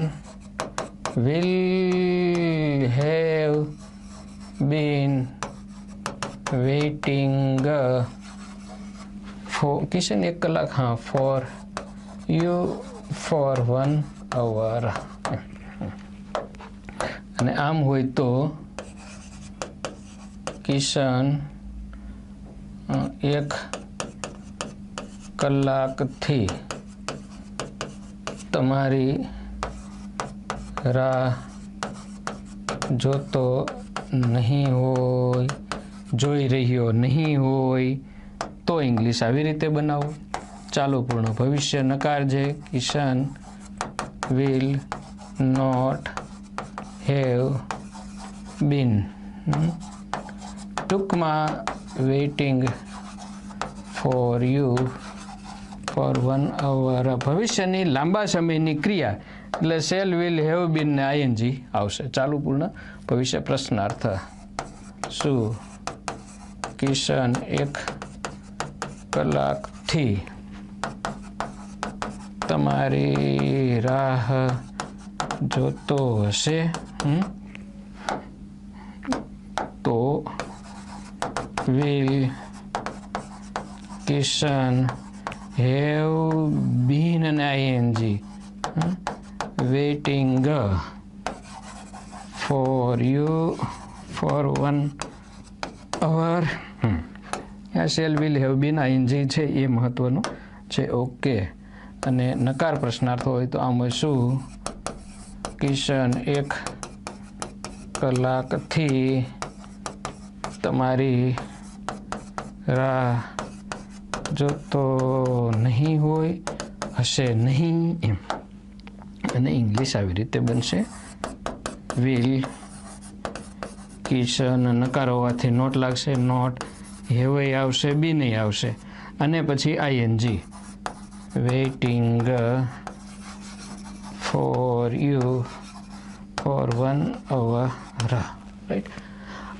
will have been waiting for, Kishan 1 કલાક, હા, ફોર યુ ફોર 1 hour. અને આમ હોય તો કિશન 1 કલાકથી તમારી રાહ જોતો નહીં હોય, જોઈ રહ્યો નહીં હોય તો ઇંગ્લિશ આવી રીતે બનાવો. ચાલુ પૂર્ણ ભવિષ્ય નકાર છે. Kishan will not have been, ટૂંકમાં waiting for you for 1 hour. ભવિષ્યની લાંબા સમયની ક્રિયા એટલે શેલ, વિલ, હેવ બીન ને આઈએનજી આવશે. ચાલુ પૂર્ણ ભવિષ્ય પ્રશ્નાર્થ. શું કિશન 1 કલાકથી તમારી રાહ જોતો હશે તો વિલ કિશન હેવ બીન અને ING waiting for you for 1 hour. આ shall, will, have been, ING છે એ મહત્વનું છે. ઓકે. અને નકાર પ્રશ્નાર્થ હોય તો આમ હોય, શું કિશન 1 કલાકથી તમારી રાહ જોતો નહીં હોય, હશે નહીં એમ. અને ઇંગ્લિશ આવી રીતે બનશે, વિલ કિશન, નકાર હોવાથી નોટ લાગશે, નોટ, હેવય આવશે, બીનય આવશે અને પછી ING, waiting for you for 1 hour. Right.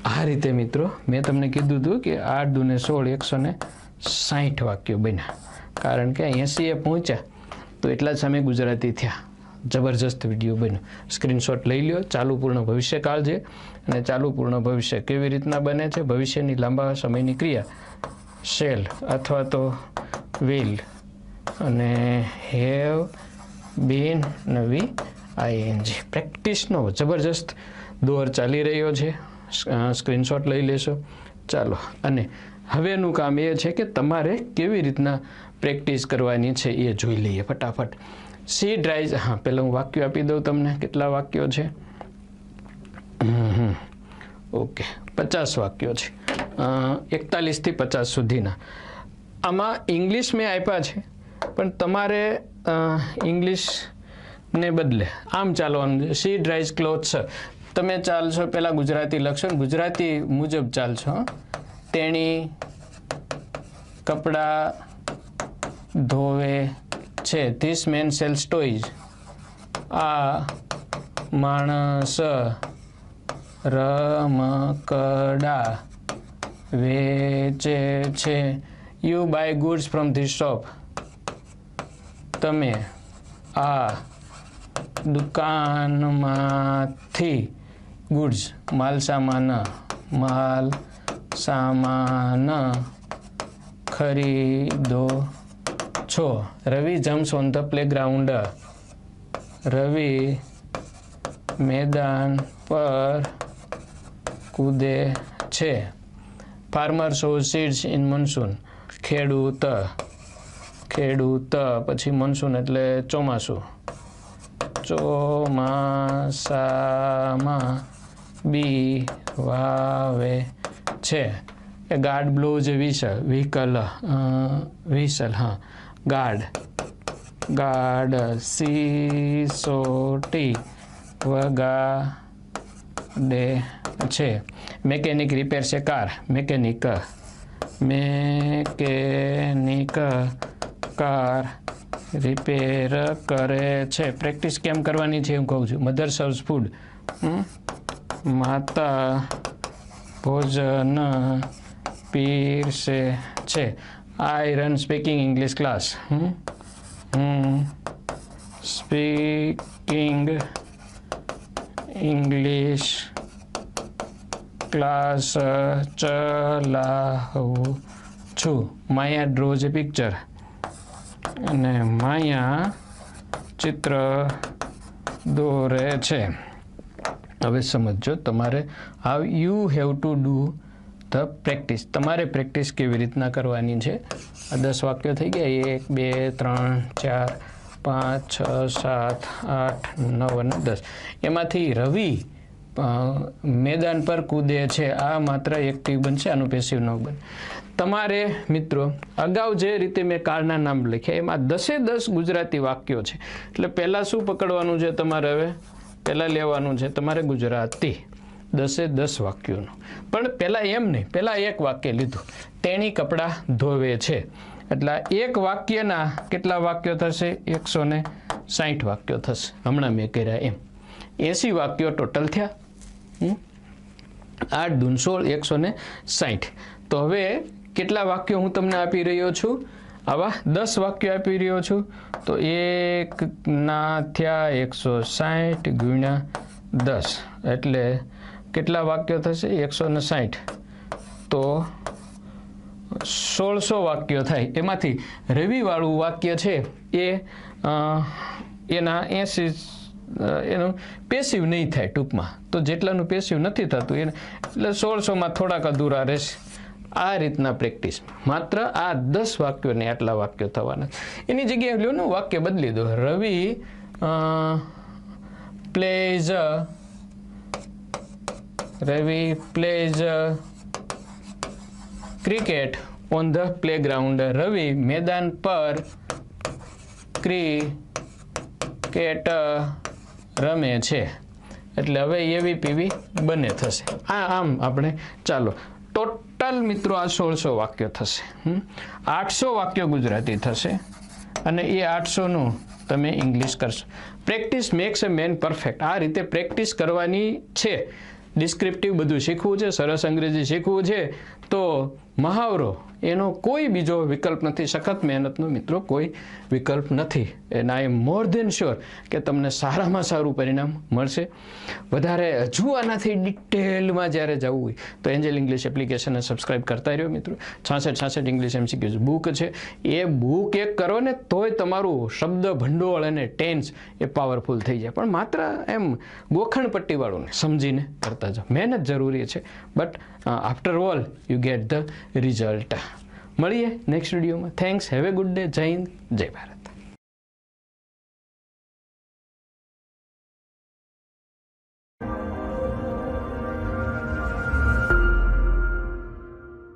આ રીતે મિત્રો મેં તમને કીધું હતું કે 8 દૂ 16, 160 વાક્યો બન્યા. કારણ કે 80 પહોંચ્યા તો એટલા જ સમય ગુજરાતી થયા. જબરજસ્ત વિડીયો બન્યો. સ્ક્રીનશોટ લઈ લ્યો. ચાલુ પૂર્ણ ભવિષ્યકાળ છે અને ચાલુ પૂર્ણ ભવિષ્ય કેવી રીતના બને છે? ભવિષ્યની લાંબા સમયની ક્રિયા શેલ અથવા તો વિલ અને હેવ બીન નવી આઈએનજી. પ્રેક્ટિસનો જબરજસ્ત દોર ચાલી રહ્યો છે. સ્ક્રીનશોટ લઈ લેશો. ચાલો, અને હવેનું કામ એ છે કે તમારે કેવી રીતના પ્રેક્ટિસ કરવાની છે એ જોઈ લઈએ ફટાફટ. સીડ રાઈઝ, હા, પહેલાં હું વાક્યો આપી દઉં તમને. કેટલા વાક્યો છે? ઓકે, 50 વાક્યો છે. 41 થી 50 સુધીના. આમાં ઇંગ્લિશ મેં આપ્યા છે પણ તમારે ઇંગ્લિશને બદલે આમ ચાલવાનું છે. સીડ રાઈઝ ક્લોથ્સ, તમે ચાલશો પહેલાં ગુજરાતી લખશો ને ગુજરાતી મુજબ ચાલશો. તેણી કપડાં ધોવે છે. This man sells toys. આ માણસ રમકડા વેચે છે. You buy goods from this shop. તમે આ દુકાનમાંથી ગુડ્સ માલ સામાન ખરીદો છો. Ravi jumps on the playground. Ravi મેદાન પર કૂદે છે. Farmer sows seeds in monsoon. ખેડૂત પછી મોન્સૂન એટલે ચોમાસું. ચોમાસામાં બી વાવે છે. A guard blows whistle. હા, ગાર્ડ સિસોટી વગાડે છે. મેકેનિક રિપેર છે કાર. મેકેનિક કાર રિપેર કરે છે. પ્રેક્ટિસ કેમ કરવાની છે એમ કહું છું. Mother serves food. માતા ભોજન પીરસે છે. I run speaking English class. Speaking English class ચલાવું છું. માયા ડ્રોઝ એ પિક્ચર. અને માયા ચિત્ર દોરે છે. હવે સમજો તમારે how you have to do the practice. તમારે પ્રેક્ટિસ કેવી રીતના કરવાની છે. આ 10 વાક્યો થઈ ગયા. 1 2 3 4 5 6 7 8 9 અને 10. એમાંથી રવિ મેદાન પર કૂદે છે. આ માત્ર એક્ટિવ બનશે, આનું પેસિવ ન બને. તમારે મિત્રો અગાઉ જે રીતે મેં કારના નામ લખ્યા એમાં 10 ગુજરાતી વાક્યો છે. એટલે પહેલાં શું પકડવાનું છે તમારે? હવે પહેલાં લેવાનું છે તમારે ગુજરાતી 10 વાક્યોનું. પણ પહેલાં એમ નહીં, પહેલાં એક વાક્ય લીધું. તેણી કપડાં ધોવે છે. એટલે એક વાક્યના કેટલા વાક્યો થશે? 160 વાક્યો થશે. હમણાં મેં કર્યા એમ 80 વાક્યો ટોટલ થયા. 8 દૂન 16 160. તો હવે કેટલા વાક્યો હું તમને આપી રહ્યો છું? આવા 10 વાક્યો આપી રહ્યો છું. તો 1 ના થયા 160 ગુણ્યા 10 એટલે કેટલા વાક્યો થશે? 160. તો 1600 વાક્યો થાય. એમાંથી રવિવાળું વાક્ય છે એ એના 80 એનું પેસિવ નહીં થાય ટૂંકમાં. તો જેટલાનું પેસિવ નથી થતું એને એટલે 1600માં થોડાક અધૂરા રહેશે. આ રીતના પ્રેક્ટિસ. માત્ર આ 10 વાક્યોને આટલા વાક્યો થવાના. એની જગ્યાએ લ્યો ને વાક્ય બદલી દો. Ravi plays cricket on the playground. Ravi મેદાન પર ક્રિકેટ રમે છે. એટલે હવે એવી પીવી બને થશે. આમ આપણે ચાલો ટોટલ મિત્રો આ 1600 વાક્યો થશે. 800 વાક્યો ગુજરાતી થશે અને એ 800નું તમે ઇંગ્લિશ કરશો. પ્રેક્ટિસ મેક્સ એ મેન પરફેક્ટ. આ રીતે પ્રેક્ટિસ કરવાની છે. ડિસ્ક્રિપ્ટિવ બધું શીખવું છે, સરસ અંગ્રેજી શીખવું છે તો મહાવરો એનો કોઈ બીજો વિકલ્પ નથી. સખત મહેનતનો મિત્રો કોઈ વિકલ્પ નથી. And I am more than sure કે તમને સારામાં સારું પરિણામ મળશે. વધારે હજુ આનાથી ડિટેલમાં જ્યારે જવું હોય તો એન્જલ ઇંગ્લિશ એપ્લિકેશનને સબસ્ક્રાઈબ કરતા રહ્યો મિત્રો. 66 ઇંગ્લિશ MCQs બુક છે. એ બુક એક કરો ને તોય તમારું શબ્દ ભંડોળ અને ટેન્સ એ પાવરફુલ થઈ જાય. પણ માત્ર એમ ગોખણપટ્ટીવાળું સમજીને કરતા જાઓ. મહેનત જરૂરી છે but after all you get the result. મળીએ નેક્સ્ટ વિડીયોમાં. Thanks. Have a good day. જય હિન્દ, જય ભારત.